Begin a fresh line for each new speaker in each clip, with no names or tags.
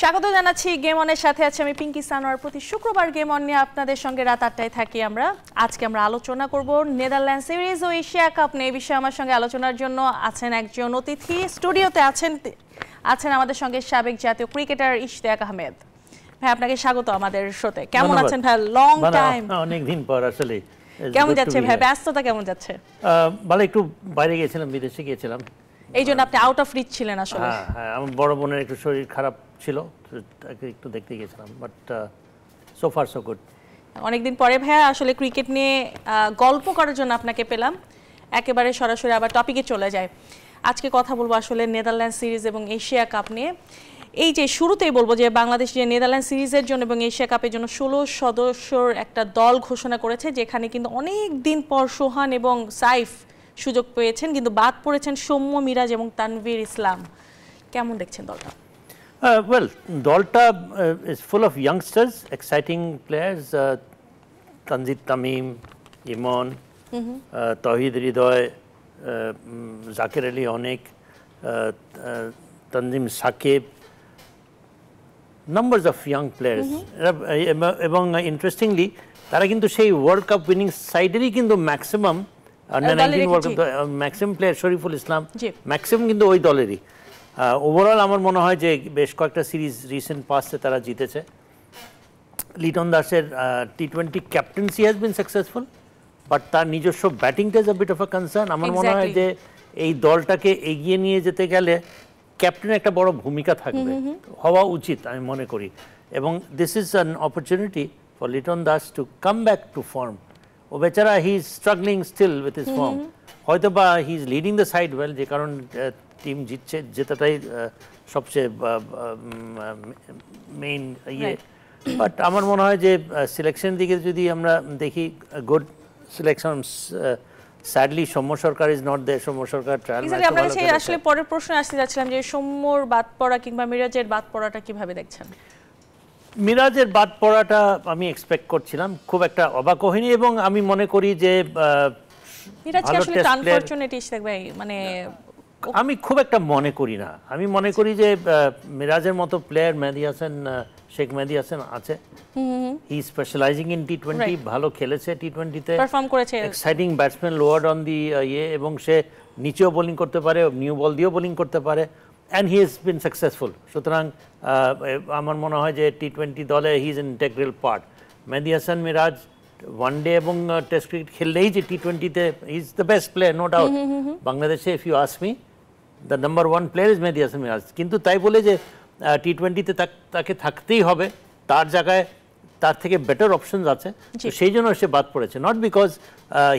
স্বাগত জানাচ্ছি গেম অনের সাথে আছে আমি পিঙ্কি সানোয়ার। প্রতি শুক্রবার গেম অন নিয়ে আপনাদের সঙ্গে রাত 8টায় থাকি আমরা। আজকে আমরা আলোচনা করব নেদারল্যান্ড সিরিজ ও এশিয়া কাপ নিয়ে। এই বিষয়ে আমার সঙ্গে আলোচনার জন্য আছেন একজন অতিথি, স্টুডিওতে আছেন আমাদের সঙ্গে সাবেক জাতীয় ক্রিকেটার ইশতিয়াক আহমেদ। ভাই আপনাকে স্বাগত আমাদের শোতে। কেমন আছেন ভাই? লং টাইম,
অনেক দিন পর আসলে।
কেমন যাচ্ছে ভাই? ব্যস্ততা কেমন যাচ্ছে?
ভালো, একটু বাইরে গিয়েছিলাম, বিদেশে গিয়েছিলাম,
এই জন্য আপনি আউট অফ রিচ ছিলেন আসলে।
হ্যাঁ, আমার বড় বোনের একটু শরীর খারাপ ছিল, তাকে একটু দেখতে গিয়েছিলাম, but so far so good.
অনেকদিন পরে ভাইয়া আসলে ক্রিকেট নিয়ে গল্প করার জন্য আপনাকে পেলাম। একেবারে সরাসরি আবার টপিকে চলে যায়। আজকে কথা বলবো আসলে নেদারল্যান্ড সিরিজ এবং এশিয়া কাপ নিয়ে। এই যে শুরুতেই বলবো যে বাংলাদেশ যে নেদারল্যান্ড সিরিজের জন্য এবং এশিয়া কাপের জন্য 16 সদস্যর একটা দল ঘোষণা করেছে, যেখানে কিন্তু অনেক দিন পর সোহান এবং সাইফ সুযোগ পেয়েছেন, কিন্তু বাদ পড়েছেন সৌম্য, মিরাজ এবং তানভীর ইসলাম। কেমন দেখছেন দলটা?
Well, দলটা is full of youngsters, exciting players. Tanzit Tamim, Imon, Tawhid Hridoy, Zakir Ali Onek, Tanzim Saqib, numbers of young players. এবং ইন্টারেস্টিংলি তারা কিন্তু সেই ওয়ার্ল্ড কাপ উইনিং সাইডেরই কিন্তু maximum under 19 world cup maximum player, Shoriful Islam maximum কিন্তু ওই দলেরই। Overall আমার মনে হয় যে বেশ কয়েকটা সিরিজ রিসেন্ট পাস্টে তারা জিতেছে। লিটন দাসের টি-20 captaincy has been successful, but তার নিজস্ব ব্যাটিংটা is a bit of a concern. আমার মনে হয় যে এই দলটাকে এগিয়ে নিয়ে যেতে গেলে ক্যাপ্টেন একটা বড় ভূমিকা থাকবে, হওয়া উচিত আমি মনে করি। এবং this is an opportunity for Liton Das to come back to form. ও বেচারা he is struggling still with his form, হয়তো বা he is leading the side well, যে কারণ টিম জিতছে, জেতাটাই সবচেয়ে মেইন ইয়ে। বাট আমার মনে হয় যে সিলেকশন দিকে যদি আমরা দেখি, good selection. Sadly Soumya Sarkar is not there. Soumya Sarkar trial ম্যাচে ভালো খেলেছে।
আসলে পরের প্রশ্ন আসতে যাচ্ছিলাম যে সৌম্যর বাদ পড়া কিংবা মিরাজের বাদ পড়াটা কিভাবে দেখছেন?
মিরাজের বাদ পড়াটা আমি এক্সপেক্ট করছিলাম, খুব একটা অবাক হয়নি। এবং আমি মনে করি যে
মিরাজকে আসলে আনফরচুনেট ইশতিয়াক ভাই, মানে
আমি খুব একটা মনে করি না। আমি মনে করি যে মিরাজের মতো প্লেয়ার মেহেদী হাসান, শেখ মেহেদী হাসান আছে। হি স্পেশালাইজিং ইন টি-20, ভালো খেলেছে টি-20তে,
পারফর্ম করেছে,
exciting batsman, lowered on the ইয়ে, এবং সে নিচেও বোলিং করতে পারে, নিউ বল দিয়েও বোলিং করতে পারে, and he is been successful. সুতরাং আমার মনে হয় যে টি-20 দলে he is an integral part. Mehedi Hasan, Miraz one day এবং টেস্ট ক্রিকেট খেললেই যে টি-20তে he is the best player, no doubt. বাংলাদেশে if you ask me, the number 1 player is Mehedi Hasan Miraz. কিন্তু তাই বলে যে টি-20তে তাকে থাকতেই হবে, তার জায়গায় তার থেকে বেটার অপশনস আছে, সেই জন্য সে বাদ পড়েছে। Not because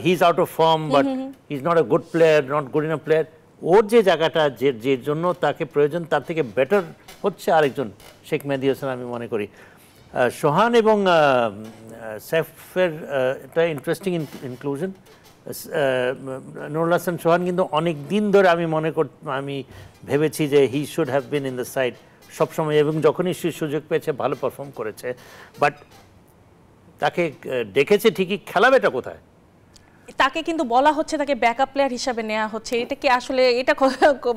he is out of form, but he is not a good player, not good enough player. ওর যে জায়গাটা, যে জন্য তাকে প্রয়োজন, তার থেকে বেটার হচ্ছে আরেকজন, শেখ মেহেদী হাসান আমি মনে করি। সোহান এবং সাইফের একটা ইন্টারেস্টিং ইনক্লুশন। নুরুল হাসান সোহান কিন্তু অনেক দিন ধরে আমি ভেবেছি যে he should have been in the side সবসময়, এবং যখনই সে সুযোগ পেয়েছে ভালো পারফর্ম করেছে। বাট তাকে ডেকেছে ঠিকই, খেলাবেটা কোথায়?
তাকে কিন্তু বলা হচ্ছে তাকে ব্যাকআপ প্লেয়ার হিসেবে নেওয়া হচ্ছে। এটা কি আসলে, এটা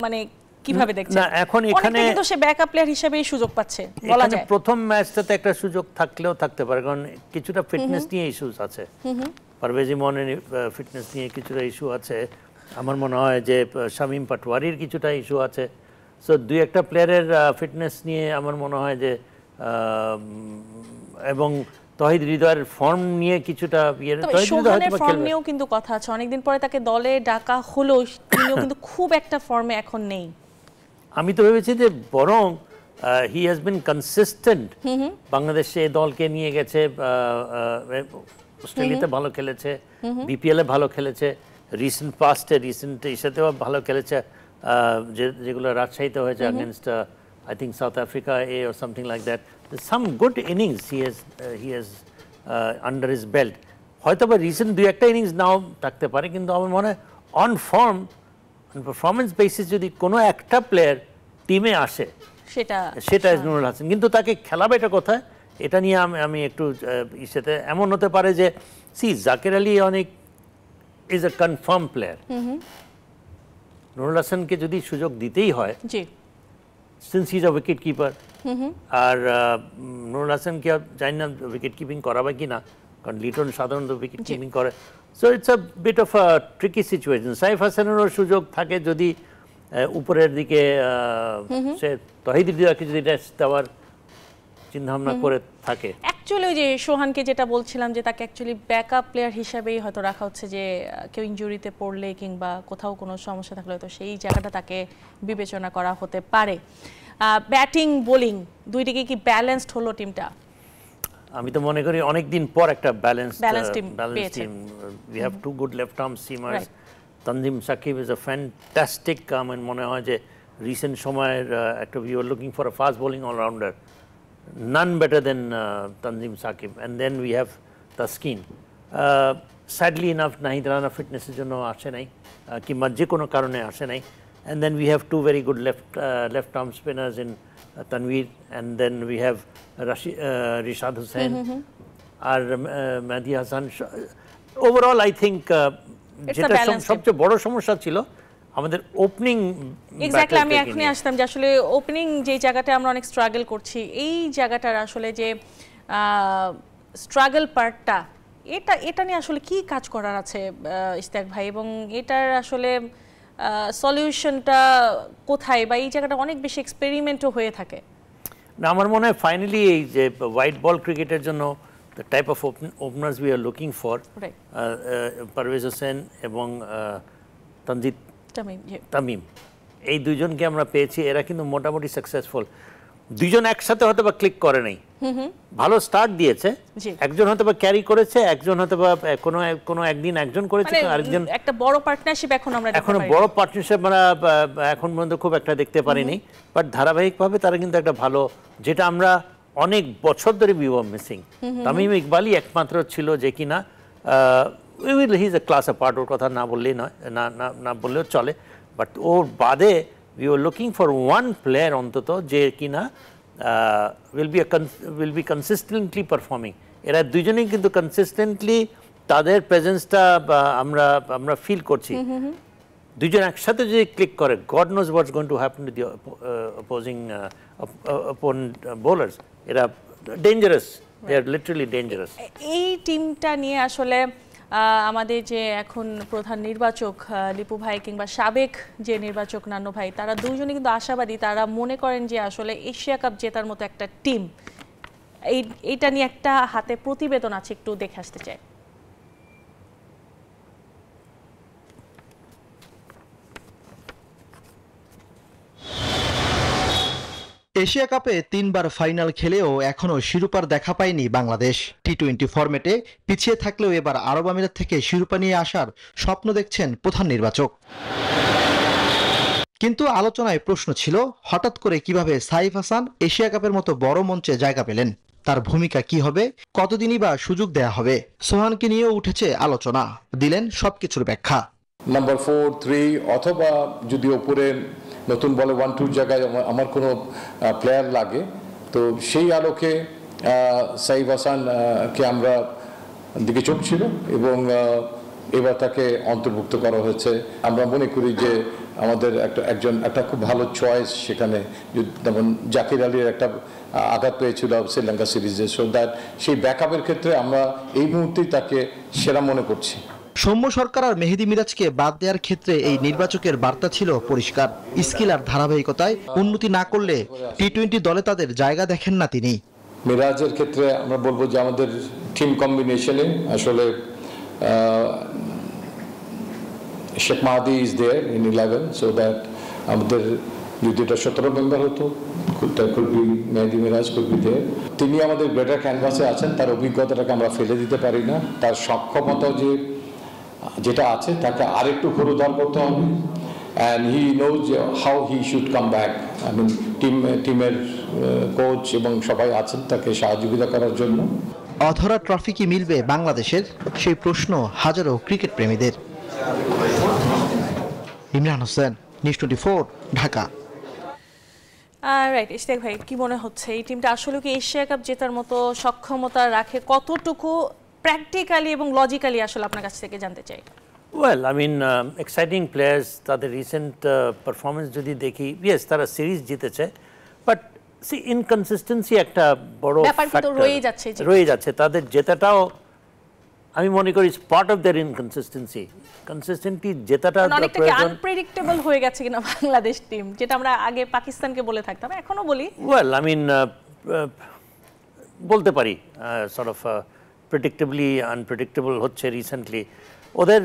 মানে কিভাবে দেখছেন?
না, এখন এখানে
কিন্তু সে ব্যাকআপ প্লেয়ার হিসেবেই সুযোগ পাচ্ছে বলা যায়।
প্রথম ম্যাচটাতে একটা সুযোগ থাকলেও থাকতে পারে, কারণ কিছুটা ফিটনেস নিয়ে ইস্যুস আছে। পারভেজ ইমনের ফিটনেস নিয়ে কিছুটা ইস্যু আছে। আমার মনে হয় যে শামীম পাটোয়ারির কিছুটা ইস্যু আছে। সো দুই একটা প্লেয়ারের ফিটনেস নিয়ে আমার মনে হয় যে, এবং তহিদ হৃদয়ের ফর্ম নিয়ে কিছুটা
ফর্ম নিয়েও কিন্তু কথা আছে। অনেকদিন পরে তাকে দলে ডাকা হলো, তিনিও কিন্তু খুব একটা ফর্মে এখন নেই।
আমি তো ভেবেছি যে বরং হি হ্যাজ বিন কনসিস্টেন্ট। বাংলাদেশে দলকে নিয়ে গেছে, অস্ট্রেলিয়াতে ভালো খেলেছে, বিপিএল এ ভালো খেলেছে, রিসেন্ট ইসাতেও ভালো খেলেছে, যেগুলো রাজশাহীতে হয়েছে against I think south Africa or something like that. Some good innings he has under his belt. হয়তো বা রিসেন্ট দুই একটা ইনিংস নাও থাকতে পারে, কিন্তু আমার মনে হয় অন ফর্ম, পারফরমেন্স বেসিস যদি কোনো একটা প্লেয়ার টিমে আসে, সেটা নুরুল হাসান। কিন্তু তাকে খেলাবেটা কোথায়, এটা নিয়ে আমি একটু ইসেতে এমন হতে পারে যে জাকির আলী অনেক is a confirm player. Nurul হাসানকে যদি সুযোগ দিতেই হয়, since he is a wicket keeper. আর নুরুল হাসানকে জানি না উইকেট কিপিং করাবে কি না, কারণ লিটন সাধারণত উইকেট কিপিং করে। So it's a bit of a tricky situation. Saif হাসানেরও সুযোগ থাকে যদি উপরের দিকে সে তহিদ হৃদয়কে যদি রেস্ট দেওয়ার চিন্তাভাবনা করে থাকে।
অ্যাকচুয়ালি ওই যে সোহানকে যেটা বলছিলাম যে তাকে অ্যাকচুয়ালি ব্যাকআপ প্লেয়ার হিসাবেই হয়তো রাখা হচ্ছে, যে কেউ ইনজুরিতে পড়লে কিংবা কোথাও কোনো সমস্যা থাকলে হয়তো সেই জায়গাটা তাকে বিবেচনা করা হতে পারে। ব্যাটিং বোলিং দুই দিকে কি ব্যালেন্সড হলো টিমটা?
আমি তো মনে করি অনেক দিন পর একটা balance
team.
We have two good left arm seamers. Tanzim Sakib is a fantastic, আমার মনে হয় যে রিসেন্ট সময়ের একটা we are looking for a fast bowling allrounder, none better than Tanzim Sakib. And then we have Taskin. Sadly enough, Nahid Rana fitness এর জন্য আসে নাই, কিংবা যে কোনো কারণে আসে নাই। And then we have two very good left arm spinners in Tanveer, and then we have Rishad Hussain R Mehdi Hasan. Overall I think যেটা সবচেয়ে বড় সমস্যা ছিল আমাদের ওপেনিং।
এক্স্যাক্টলি, আমি এখনই আসতাম যে আসলে ওপেনিং যে জায়গাটা আমরা অনেক স্ট্রাগল করছি, এই জায়গাটার আসলে যে স্ট্রাগল পার্টটা, এটা নিয়ে আসলে কি কাজ করার আছে ইশতিয়াক ভাই, এবং এটার আসলে সলিউশনটা কোথায়, বা এই জায়গাটা অনেক বেশি এক্সপেরিমেন্টও হয়ে থাকে?
না, আমার মনে হয় ফাইনালি এই যে হোয়াইট বল ক্রিকেটের জন্য the type of openers we are looking for, Parvez Hossain এবং তামিম, এই দুইজনকে আমরা পেয়েছি। এরা কিন্তু মোটামুটি সাকসেসফুল। দুইজন একসাথে হয়তো বা ক্লিক করে নাই, ভালো স্টার্ট দিয়েছে, একজন হয়তো বা ক্যারি করেছে, একজন হয়তো বা কোনো একদিন একজন করেছে, আরেকজন
একটা বড় পার্টনারশিপ এখনো
বড় পার্টনারশিপ আমরা এখন পর্যন্ত খুব একটা দেখতে পারিনি। বাট ধারাবাহিকভাবে তারা কিন্তু একটা ভালো, যেটা আমরা অনেক বছর ধরে উই ওয়ার মিসিং। তামিম ইকবালই একমাত্র ছিল যে কিনা he is a class apart, ওর কথা না বললেই নয়, না বললেও চলে। বাট ওর বাদে we are looking for one player অন্তত যে কিনা উইল বি কনসিস্টেন্টলি পারফর্মিং। এরা দুজনেই কিন্তু কনসিস্টেন্টলি তাদের প্রেজেন্সটা আমরা ফিল করছি। দুজন একসাথে যদি ক্লিক করে, god nose what's going to happen to the opposing bowlers. এরা ডেঞ্জারাস, দে আর লিটারালি ডেঞ্জারাস।
এই টিমটা নিয়ে আসলে আমাদের যে এখন প্রধান নির্বাচক লিপু ভাই কিংবা সাবেক যে নির্বাচক নান্নু ভাই, তারা দুজনে কিন্তু আশাবাদী। তারা মনে করেন যে আসলে এশিয়া কাপ জেতার মতো একটা টিম, এইটা নিয়ে একটা হাতে প্রতিবেদন আছে, একটু দেখে আসতে চাই।
এশিয়া কাপে 3 বার ফাইনাল খেলেও এখনো শিরোপার দেখা পায়নি বাংলাদেশ। টি-20 ফরম্যাটে পিছিয়ে থাকলেও এবার আরব আমিরাত থেকে শিরোপা নিয়ে আসার স্বপ্ন দেখছেন প্রধান নির্বাচক। কিন্তু আলোচনায় প্রশ্ন ছিল, হঠাৎ করে কিভাবে সাইফ হাসান এশিয়া কাপের মতো বড় মঞ্চে জায়গা পেলেন, তার ভূমিকা কি হবে, কতদিনই বা সুযোগ দেয়া হবে। সোহানকে নিয়েও উঠেছে আলোচনা, দিলেন সবকিছুর ব্যাখ্যা।
নাম্বার 4, 3 অথবা যদি ওপরে নতুন বলে 1-2 জায়গায় আমার কোনো প্লেয়ার লাগে, তো সেই আলোকে সাইফ হাসানকে আমরা দিকে চোখ ছিল এবং এবার তাকে অন্তর্ভুক্ত করা হয়েছে। আমরা মনে করি যে আমাদের একটা খুব ভালো চয়েস সেখানে, যেমন জাকির আলীর একটা আঘাত পেয়েছিল শ্রীলঙ্কা সিরিজে, সো দ্যাট সেই ব্যাকআপের ক্ষেত্রে আমরা এই মুহূর্তেই তাকে সেরা মনে করছি।
সৌম্য সরকার আর মেহেদী মিরাজকে বাদ দেওয়ার ক্ষেত্রে এই নির্বাচকের বার্তা ছিল পরিষ্কার, স্কিল আর ধারাবাহিকতায় উন্নতি না করলে টি-20 দলে তাদের জায়গা দেখেন না তিনি।
মিরাজের ক্ষেত্রে আমরা বলবো যে আমাদের টিম কম্বিনেশনে আসলে Sheikh Mahedi is there in 11, so that আমাদের যদি এটা 17 মেম্বার হতো, Mehedi Miraz could be there. তিনি আমাদের গ্রেটার ক্যানভাসে আছেন, তার অভিজ্ঞতাটাকে আমরা ফেলে দিতে পারি না। তার সক্ষমতা যেটা আছে তাকে আরেকটু খরুদার করতে হবে, and he knows how he should come back. I mean টিমের কোচ এবং সবাই আছেন তাকে সহযোগিতা করার জন্য।
অধরা ট্রফি কি মিলবে বাংলাদেশের, সেই প্রশ্ন হাজারো ক্রিকেট প্রেমীদের। ইমরান হোসেন, নিউজ 24, ঢাকা।
রাইট, ইশতিয়াক ভাই, কি মনে হচ্ছে এই টিমটা আসলে কি এশিয়া কাপ জেতার মতো সক্ষমতা রাখে? কতটুকু প্র্যাকটিক্যালি এবং লজিক্যালি আসলে আপনার কাছ থেকে জানতে চাই।
Well I mean exciting players, তাদের রিসেন্ট পারফরমেন্স যদি দেখি, ইয়েস তারা সিরিজ জিতেছে, বাট সি ইনকনসিস্টেন্সি একটা বড় ফ্যাক্টর রয়ে যাচ্ছে। তাদের জেতাটাও আমি মনে করি part of their inconsistency. Consistently জেতাটা
অনেকটা আনপ্রেডিক্টেবল হয়ে গেছে কিনা বাংলাদেশ টিম, যেটা আমরা আগে পাকিস্তানকে বলে থাকতাম, এখনো বলি।
ওয়েল আই মিন বলতে পারি সর্ট অফ প্রেডিক্টেবলি আনপ্রেডিক্টেবল হচ্ছে রিসেন্টলি। ওদের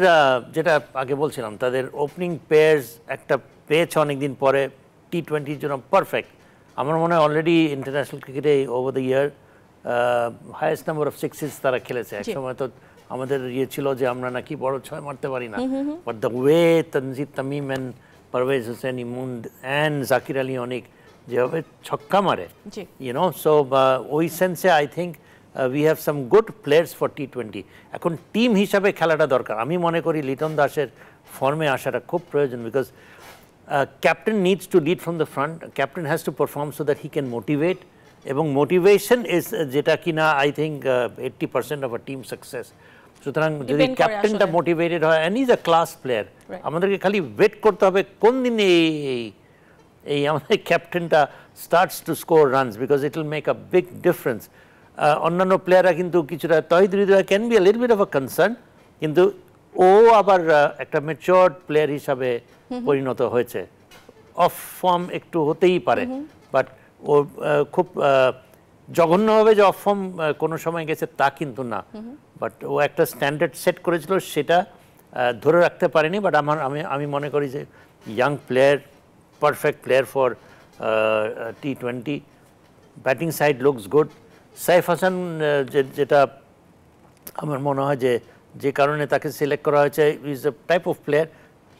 যেটা আগে বলছিলাম, তাদের ওপেনিং পেয়ার্স একটা পেয়েছে অনেকদিন পরে টি-20 জন্য পারফেক্ট। আমার মনে হয় অলরেডি ইন্টারন্যাশনাল ক্রিকেটে over the year highest number of sixes তারা খেলেছে। এক সময় তো আমাদের ইয়ে ছিল যে আমরা নাকি বড় ছয় মারতে পারি না, but the way Tanzid Tamim and Parvez Hossain, Emon and Zakir Ali অনেক যেভাবে ছক্কা মারে, ইউনো, সো ওই সেন্সে I think we have some good players for টি-20। এখন টিম হিসাবে খেলাটা দরকার। আমি মনে করি লিটন দাসের ফর্মে আসাটা খুব প্রয়োজন, because captain needs to lead from the front, captain has to perform so that he can motivate, এবং মোটিভেশন ইজ যেটা কিনা I think 80% of a team success. সুতরাং যদি ক্যাপ্টেনটা মোটিভেটেড হয়, and is a class player, আমাদেরকে খালি wait করতে হবে কোন দিনে এই আমাদের ক্যাপ্টেনটা starts to score runs, because it will make a big difference. অন্যান্য প্লেয়াররা কিন্তু কিছুটা তহিদ হৃদয় can be a little bit of a concern, কিন্তু ও আবার একটা ম্যাচিওরড প্লেয়ার হিসাবে পরিণত হয়েছে। অফ ফর্ম একটু হতেই পারে, বাট ও খুব জঘন্যভাবে যে অফ ফর্ম কোনো সময় গেছে তা কিন্তু না, বাট ও একটা স্ট্যান্ডার্ড সেট করেছিল, সেটা ধরে রাখতে পারেনি। বাট আমি মনে করি যে young player, perfect player for টি-20। Batting side looks good. Saif Hasan যেটা আমার মনে হয় যে কারণে তাকে সিলেক্ট করা হয়েছে, is a type of player,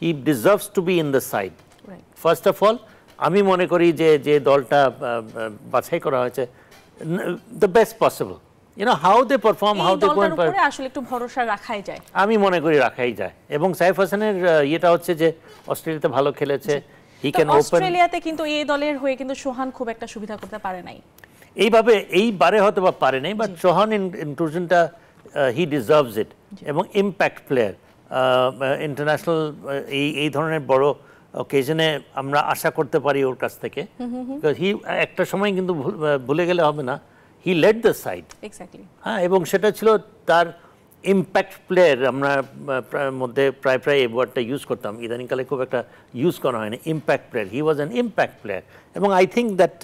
he deserves to be in the side. First of all আমি মনে করি যে দলটা বাছাই করা হয়েছে the best possible, you know, how they perform, how they going,
আসলে একটু ভরসা রাখাই যায়,
আমি মনে করি রাখাই যায়। এবং সাইফ হাসানের ইয়েটা হচ্ছে যে অস্ট্রেলিয়াতে ভালো খেলেছে, হি ক্যান ওপেন।
অস্ট্রেলিয়াতে কিন্তু এই দলের হয়ে কিন্তু সোহান খুব একটা সুবিধা করতে পারে নাই
এইবারে হয়তো বা পারে নাই, বাট সোহান ইনক্লুশনটা হি ডিজার্ভস ইট। এবং ইম্প্যাক্ট প্লেয়ার, ইন্টারন্যাশনাল এই ধরনের বড় অকেশনে আমরা আশা করতে পারি ওর কাছ থেকে। হি একটা সময় কিন্তু ভুলে গেলে হবে না, হি লেড দ্য সাইড, হ্যাঁ, এবং সেটা ছিল তার ইম্প্যাক্ট প্লেয়ার। আমরা মধ্যে প্রায় এই ওয়ার্ডটা ইউজ করতাম, ইদানিংকালে খুব একটা ইউজ করা হয়নি। Impact player, he was an impact player, এবং I think that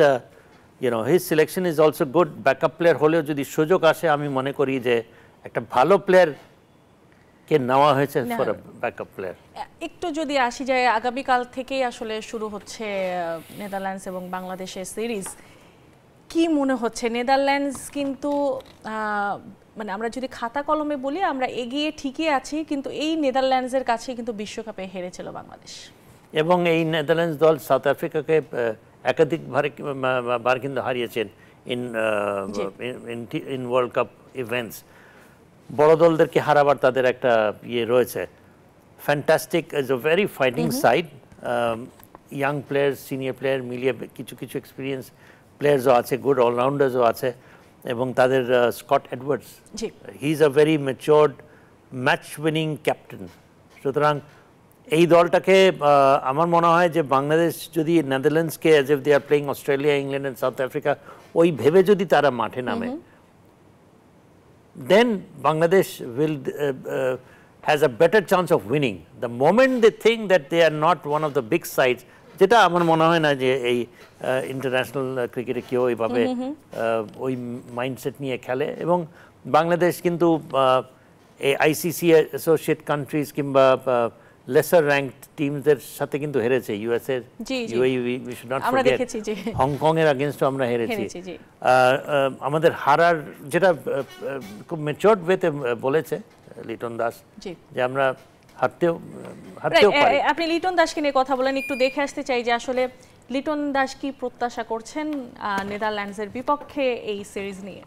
his selection is also good. Backup player হলেও যদি সুযোগ আসে, আমি মনে করি যে একটা ভালো প্লেয়ার কে নেওয়া হয়েছে ফর ব্যাকআপ প্লেয়ার।
একটু যদি আসি যায়, আগামীকাল থেকেই আসলে শুরু হচ্ছে নেদারল্যান্ডস এবং বাংলাদেশের সিরিজ। কি মনে হচ্ছে নেদারল্যান্ডস কিন্তু মানে আমরা যদি খাতা কলমে বলি আমরা এগিয়ে ঠিকই আছি, কিন্তু এই নেদারল্যান্ডসের কাছে কিন্তু বিশ্বকাপে হেরেছিল বাংলাদেশ,
এবং এই নেদারল্যান্ডস দল সাউথ আফ্রিকাকে একাধিকবার কিন্তু হারিয়েছেন ইন ওয়ার্ল্ড কাপ ইভেন্টস। বড় দলদেরকে হারাবার তাদের একটা ইয়ে রয়েছে। Fantastic, is a very fighting side, young player, senior player মিলিয়ে কিছু এক্সপিরিয়েন্স প্লেয়ার্সও আছে, গুড অলরাউন্ডার্সও আছে, এবং তাদের Scott Edwards, he is a very matured match winning captain. সুতরাং এই দলটাকে আমার মনে হয় যে বাংলাদেশ যদি নেদারল্যান্ডসকে as if they are playing Australia, England and South Africa, ওই ভেবে যদি তারা মাঠে নামে, then Bangladesh will has a better chance of winning. The moment they think that they are not one of the big sides, যেটা আমার মনে হয় না যে এই ইন্টারন্যাশনাল ক্রিকেটে কেউ এইভাবে ওই মাইন্ডসেট নিয়ে খেলে। এবং বাংলাদেশ কিন্তু এই আইসিসি অ্যাসোসিয়েট কান্ট্রিজ কিংবা লেসার র্যাঙ্কড টিমদের সাথে কিন্তু হেরেছে, ইউএস এর, UAE, we should not forget, Hong Kong এর अगेंस्ट আমরা হেরেছি। আমাদের হারার যেটা খুব ম্যাচিওরড ওয়েতে বলেছে লিটন দাস, যে আমরা হারতেও পারি।
আপনি লিটন দাসকে নিয়ে কথা বলেন, একটু দেখে আসতে চাই যে আসলে লিটন দাস কি প্রত্যাশা করছেন নেদারল্যান্ডসের বিপক্ষে এই সিরিজ নিয়ে।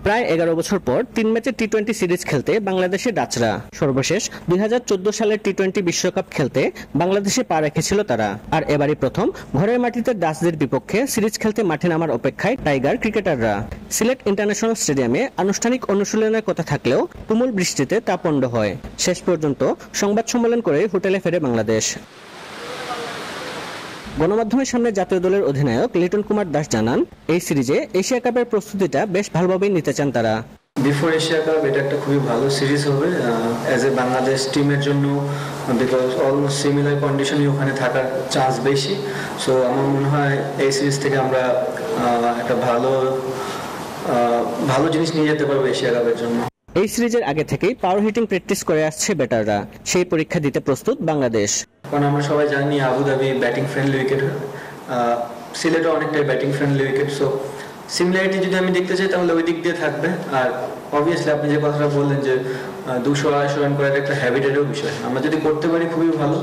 প্রায় 11 বছর পর 3 ম্যাচের টি-20 সিরিজ খেলতে বাংলাদেশে ডাচরা। সর্বশেষ 2014 সালের টি-20 বিশ্বকাপ খেলতে বাংলাদেশে পা রেখেছিল তারা। আর এবারই প্রথম ঘরের মাটিতে ডাচদের বিপক্ষে সিরিজ খেলতে মাঠে নামার অপেক্ষায় টাইগার ক্রিকেটাররা। সিলেট ইন্টারন্যাশনাল স্টেডিয়ামে আনুষ্ঠানিক অনুশীলনের কথা থাকলেও তুমুল বৃষ্টিতে তা পণ্ড হয়। শেষ পর্যন্ত সংবাদ সম্মেলন করে হোটেলে ফেরে বাংলাদেশ। গণমাধ্যমের সামনে জাতীয় দলের অধিনায়ক লিটন কুমার দাস জানান, এই সিরিজে এশিয়া কাপের প্রস্তুতিটা বেশ ভালোভাবেই নিতে চান তারা।
বিফোর এশিয়া কাপ এটা একটা খুবই ভালো সিরিজ হবে অ্যাজ এ বাংলাদেশ টিমের জন্য, বিকজ অলমোস্ট সিমিলার কন্ডিশনই ওখানে থাকার চান্স বেশি। সো আমার মনে হয় এই সিরিজ থেকে আমরা একটা ভালো জিনিস নিয়ে যেতে পারবো এশিয়া কাপের জন্য।
এই সিরিজের আগে থেকেই পাওয়ার হিটিং প্র্যাকটিস করে আসছে ব্যাটাররা। সেই পরীক্ষা দিতে প্রস্তুত বাংলাদেশ।
কারণ আমরা সবাই জানি আবুধাবি ব্যাটিং ফ্রেন্ডলি উইকেট, সিলেটও অনেকটাই batting friendly wicket. So similarity যদি আমি দেখতে চাই তাহলে ওই দিক দিয়ে থাকবে। আর অবভিয়াসলি আপনি যে কথাটা বললেন যে 200-250 রান করার একটা হ্যাবিটেরও বিষয়, আমরা যদি করতে পারি খুবই ভালো।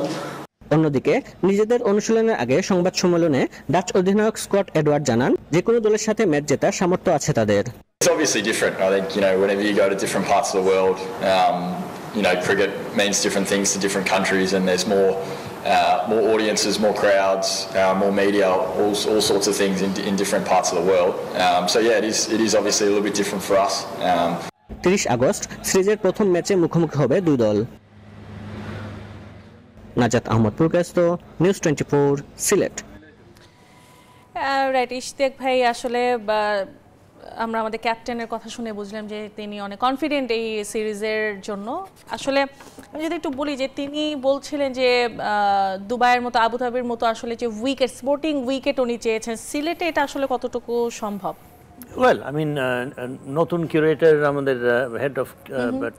অন্যদিকে নিজেদের অনুশীলনের আগে সংবাদ সম্মেলনে ডাচ অধিনায়ক স্কট এডওয়ার্ড জানান, যে কোনো দলের সাথে ম্যাচ জেতার সামর্থ্য আছে তাদের।
It's obviously different. I think, whenever you go to different parts of the world, cricket means different things to different countries, and there's more audiences, more crowds, more media, all sorts of things in different parts of the world. So yeah, it is obviously a little bit different for us.
30 August সিরিজের প্রথম ম্যাচে মুখোমুখি হবে দুই দল। নাজাত আহমদ প্রকাশিত, news 24, Sylhet.
Right, Ishtiaq ভাই, আসলে আমরা আমাদের ক্যাপ্টেনের কথা শুনে বুঝলাম যে তিনি অনেক কনফিডেন্ট এই সিরিজের জন্য। আসলে আমি যদি একটু বলি যে তিনি বলছিলেন যে দুবাইয়ের মতো, আবুধাবির মতো আসলে যে উইকেট, স্পোর্টিং উইকেট উনি চেয়েছেন, সিলেটে এটা আসলে কতটুকু সম্ভব?
ওয়েল, নতুন কিউরেটর আমাদের হেড অফ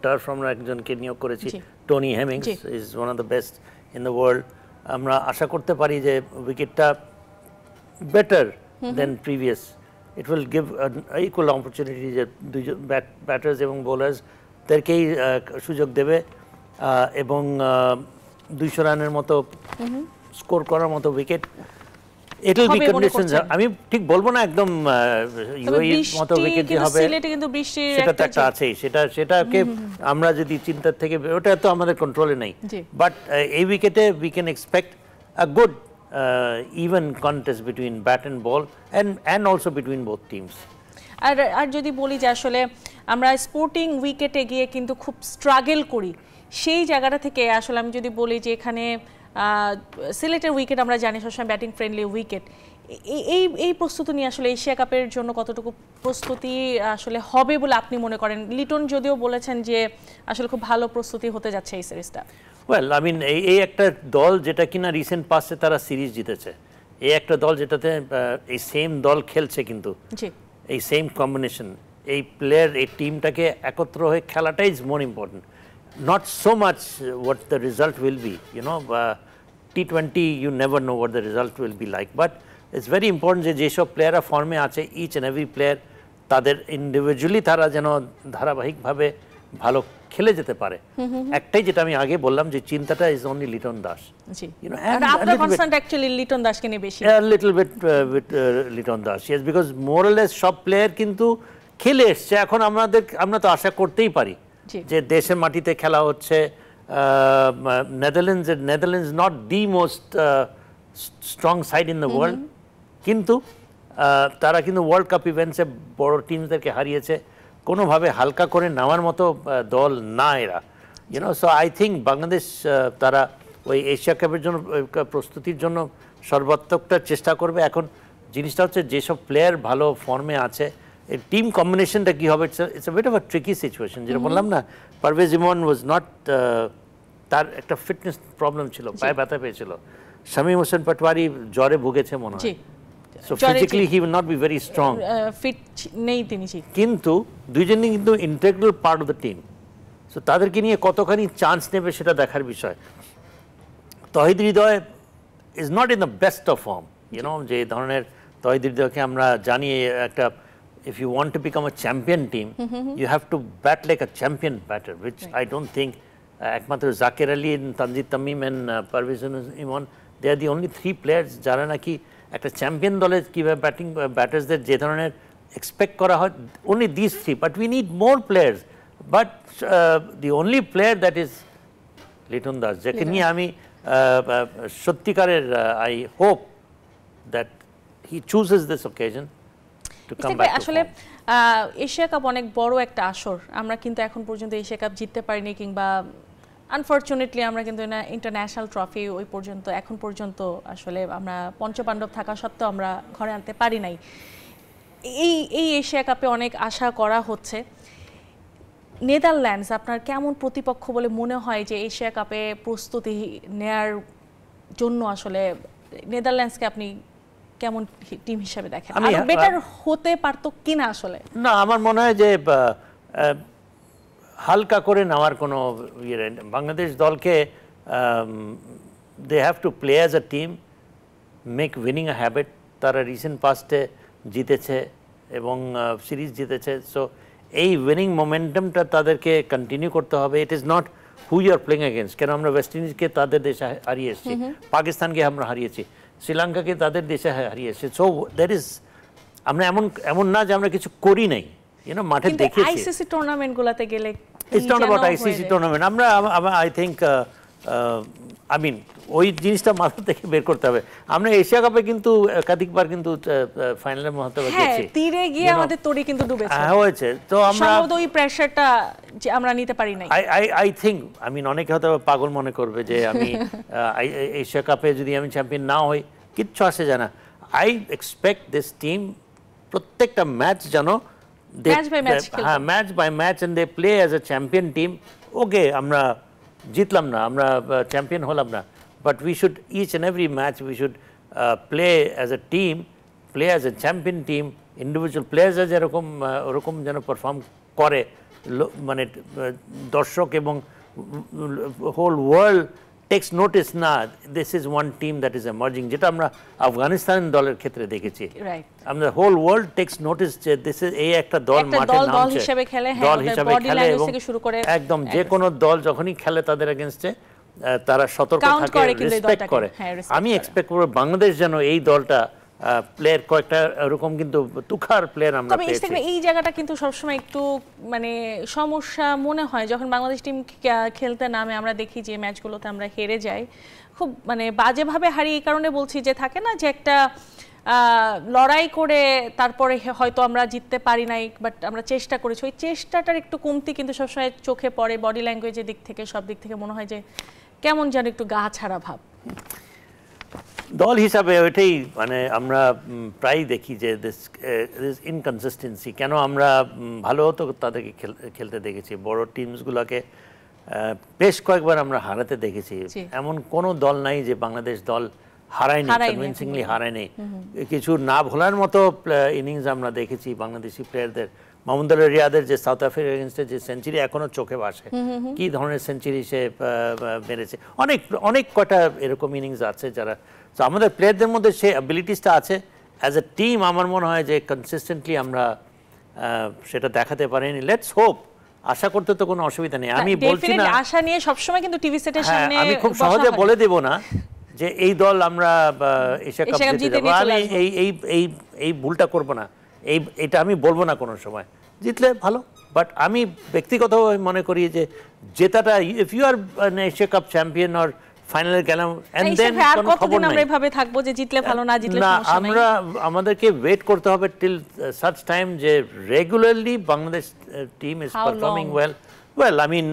টার্ফ আমরা একজনকে নিয়োগ করেছি, Tony Hemmings, is one of the best in the world. আমরা আশা করতে পারি যে উইকেটটা better than previous. It will give an equal opportunity যে দুইজন ব্যাটার্স এবং বোলার্সদেরকেই সুযোগ দেবে এবং 200 রানের মতো স্কোর করার মতো wicket. It will be conditions, আমি ঠিক বলবো না একদম মতো উইকেট যে হবে, সেটা তো একটা আছেই, সেটাকে আমরা যদি চিন্তার থেকে, ওটা তো আমাদের কন্ট্রোলে নেই। বাট এই উইকেটে we can expect a good even contest between bat and ball and also between both teams.
আর যদি বলি যে আসলে আমরা স্পোর্টিং উইকেটে গিয়ে কিন্তু খুব স্ট্রাগল করি, সেই জায়গাটা থেকে আসলে আমি যদি বলি যে এখানে সিলেটের উইকেট আমরা জানি সবসময় ব্যাটিং ফ্রেন্ডলি উইকেট, এই প্রস্তুতি নিয়ে আসলে এশিয়া কাপের জন্য কতটুকু প্রস্তুতি আসলে হবে বলে আপনি মনে করেন? লিটন যদিও বলেছেন যে আসলে খুব ভালো প্রস্তুতি হতে যাচ্ছে এই সিরিজটা।
ওয়েল, এই একটা দল যেটা কিনা রিসেন্ট পাসে তারা সিরিজ জিতেছে, এই একটা দল যেটাতে এই সেম দল খেলছে, কিন্তু এই সেম কম্বিনেশন, এই প্লেয়ার, এই টিমটাকে একত্র হয়ে খেলাটাই is more important, not so much what the result will be. T20 you never know what the result will be like, but it's very important যে যেসব প্লেয়াররা ফর্মে আছে, ইচ অ্যান্ড এভরি প্লেয়ার তাদের ইন্ডিভিজুয়ালি তারা যেন ধারাবাহিকভাবে ভালো খেলে যেতে পারে। একটাই যেটা আমি আগে বললাম যে চিন্তাটা ইজ অনলি লিটন দাস।
আপনার কনসার্ন অ্যাকচুয়ালি লিটন দাসকে নিয়ে বেশি,
little bit with Liton Das, yes, because more or less সব প্লেয়ার কিন্তু খেলে এসছে। এখন আমরা তো আশা করতেই পারি যে দেশের মাটিতে খেলা হচ্ছে। Netherlands not the most strong side in the world, কিন্তু তারা কিন্তু ওয়ার্ল্ড কাপ ইভেন্টসে বড় টিমদেরকে হারিয়েছে। কোনোভাবে হালকা করে নেওয়ার মতো দল না এরা, সো আই থিঙ্ক বাংলাদেশ তারা ওই এশিয়া কাপের জন্য প্রস্তুতির জন্য সর্বাত্মকটা চেষ্টা করবে। এখন জিনিসটা হচ্ছে যেসব প্লেয়ার ভালো ফর্মে আছে, এই টিম কম্বিনেশনটা কী হবে, it's a bit of a tricky situation. যেটা বললাম না, পারভেজ ইমন ওয়াজ নট, তার একটা ফিটনেস প্রবলেম ছিল, পায়ে ব্যথা পেয়েছিল। শামীম হোসেন পাটোয়ারি জ্বরে ভুগেছে মনে হয়, so physically he will not be very strong,
fit নেই তিনি,
কিন্তু দুইজনই কিন্তু integral part of the team. So তাদেরকে নিয়ে কতখানি চান্স নেবে সেটা দেখার বিষয়। Towhid Hridoy is not in the best of form, যে ধরনের তহিদ হৃদয়কে আমরা জানি একটা, if you want to become a champion team, you have to bat like a champion batter, which I don't think একমাত্র Zaker Ali, Tanzid Tamim and Parvez Emon, they are the only 3 players যারা নাকি একটা চ্যাম্পিয়ন দলের কীভাবে ব্যাটার্সদের যে ধরনের এক্সপেক্ট করা হয় only these three, but we need more players. But the only player that is Liton Das, যাকে নিয়ে আমি সত্যিকারের I hope that he chooses this occasion to come back to
আসলে
form.
এশিয়া কাপ অনেক বড় একটা আসর, আমরা কিন্তু এখন পর্যন্ত এশিয়া কাপ জিততে পারিনি, কিংবা আনফরচুনেটলি আমরা কিন্তু ইন্টারন্যাশনাল ট্রফি ওই পর্যন্ত এখন পর্যন্ত আসলে আমরা পঞ্চপাণ্ডব থাকা সত্ত্বেও আমরা ঘরে আনতে পারি নাই। এই এশিয়া কাপে অনেক আশা করা হচ্ছে। নেদারল্যান্ডস আপনার কেমন প্রতিপক্ষ বলে মনে হয় যে এশিয়া কাপে প্রস্তুতি নেয়ার জন্য আসলে নেদারল্যান্ডসকে আপনি কেমন টিম হিসেবে দেখেন? আরো বেটার হতে পারতো কিনা আসলে?
না, আমার মনে হয় যে হালকা করে নেওয়ার কোনো ইয়ে নেই। বাংলাদেশ দলকে they have to play as a team, make winning a habit. তারা রিসেন্ট পাস্টে জিতেছে এবং সিরিজ জিতেছে, সো এই উইনিং মোমেন্টামটা তাদেরকে কন্টিনিউ করতে হবে। It is not who you are playing against. কেন আমরা ওয়েস্ট ইন্ডিজকে তাদের দেশে হারিয়ে এসেছি, পাকিস্তানকে আমরা হারিয়েছি, শ্রীলঙ্কাকে তাদের দেশে হারিয়ে এসেছি। সো দ্যাট ইজ, আমরা এমন না যে আমরা কিছু করি নাই, মাঠে দেখেছি।
আইসিসি টুর্নামেন্টগুলোতে গেলে
it's not about ICC tournament. আমরা আই থিঙ্ক আই মিন ওই জিনিসটা মাথা থেকে বের করতে হবে। আমরা এশিয়া কাপে কিন্তু একাধিকবার কিন্তু ফাইনালের মহত্ত্ব গেছি,
তীরে গিয়ে আমাদের তরি কিন্তু ডুবেছে।
হয়েছে, তো আমরা
ওই প্রেসারটা যে আমরা নিতে পারি নাই।
আই থিঙ্ক, আই মিন অনেকে হয়তো পাগল মনে করবে যে আমি এশিয়া কাপে যদি আমি চ্যাম্পিয়ন না হই কিচ্ছু আসে যায় না। আই এক্সপেক্ট দিস টিম প্রত্যেকটা ম্যাচ যেন match by match and they play as a champion team. Okay, আমরা জিতলাম না, আমরা চ্যাম্পিয়ন হলাম না, but we should each and every match we should play as a team, play as a champion team. Individual players যেরকম ওরকম যেন perform করে, মানে দর্শক এবং হোল ওয়ার্ল্ড টেক্স নোটিস না this is one team that is emerging, যেটা আমরা আফগানিস্তান দলের ক্ষেত্রে দেখেছি। আমরা হোল ওয়ার্ল্ড টেক্স নোটিস যে দিস ইজ এই একটা দল মাঠে নামছে, দল হিসেবে খেলে এবং একদম যে কোনো দল যখনই খেলে তাদের এগেইনস্টে তারা সতর্ক থাকে, রেসপেক্ট করে। আমি এক্সপেক্ট করব বাংলাদেশ যেন এই দলটা প্লেয়ার কয়েকটা এরকম কিন্তু তুখার প্লেয়ার আমরা পেয়েছি।
এই জায়গাটা কিন্তু সবসময় একটু মানে সমস্যা মনে হয় যখন বাংলাদেশ টিম খেলতে নামে। আমরা দেখি যে ম্যাচগুলোতে আমরা হেরে যাই, খুব মানে বাজেভাবে হারি। এই কারণে বলছি যে থাকে না যে একটা লড়াই করে তারপরে হয়তো আমরা জিততে পারি নাই, বাট আমরা চেষ্টা করেছি। ওই চেষ্টাটার একটু কমতি কিন্তু সবসময় চোখে পড়ে, বডি ল্যাঙ্গুয়েজের দিক থেকে সব দিক থেকে মনে হয় যে কেমন যেন একটু গা ছাড়া ভাব।
দল হিসাবে ওইটাই মানে আমরা প্রায় দেখি যে দিস ইনকনসিস্টেন্সি। কেন আমরা ভালো হতো তাদেরকে খেলতে দেখেছি, বড় টিমসগুলোকে বেশ কয়েকবার আমরা হারাতে দেখেছি। এমন কোনো দল নাই যে বাংলাদেশ দল হারায়নি, কনভিনসিংলি হারায়নি। কিছু না ভোলার মতো ইনিংস আমরা দেখেছি বাংলাদেশি প্লেয়ারদের। মাহমুদুল রিয়াদের যে সাউথ আফ্রিকার এগেইনস্টে যে সেঞ্চুরি এখনো চোখে ভাসে, কি ধরনের সেঞ্চুরি সে মেরেছে। অনেক কটা এরকম ইনিংস আছে যারা, তো আমাদের প্লেয়ারদের মধ্যে সেই অ্যাবিলিটিসটা আছে। অ্যাজ এ টিম আমার মনে হয় যে কনসিস্টেন্টলি আমরা সেটা দেখাতে পারিনি। লেটস হোপ, আশা করতে তো কোনো অসুবিধা নেই। আমি বলছি না
আশা নিয়ে সবসময় কিন্তু টিভি সেটের সামনে
আমি খুব সহজে বলে দেব না যে এই দল আমরা এশিয়া কাপ জিতে যাবো, আমি এই ভুলটা করব না, এটা আমি বলবো না কোনো সময়। জিতলে ভালো, বাট আমি ব্যক্তিগতভাবে মনে করি যে জেতাটা, if you are Asia cup champion or ফাইনালে গেলাম এন্ড দেন কোনো খবর নাই,
আমরা এভাবে থাকবো যে জিতলে ভালো, না জিতলে সমস্যা নাই।
আমরা আমাদেরকে ওয়েট করতে হবে টিল সাচ টাইম যে regularly Bangladesh team is performing well. Well, I mean,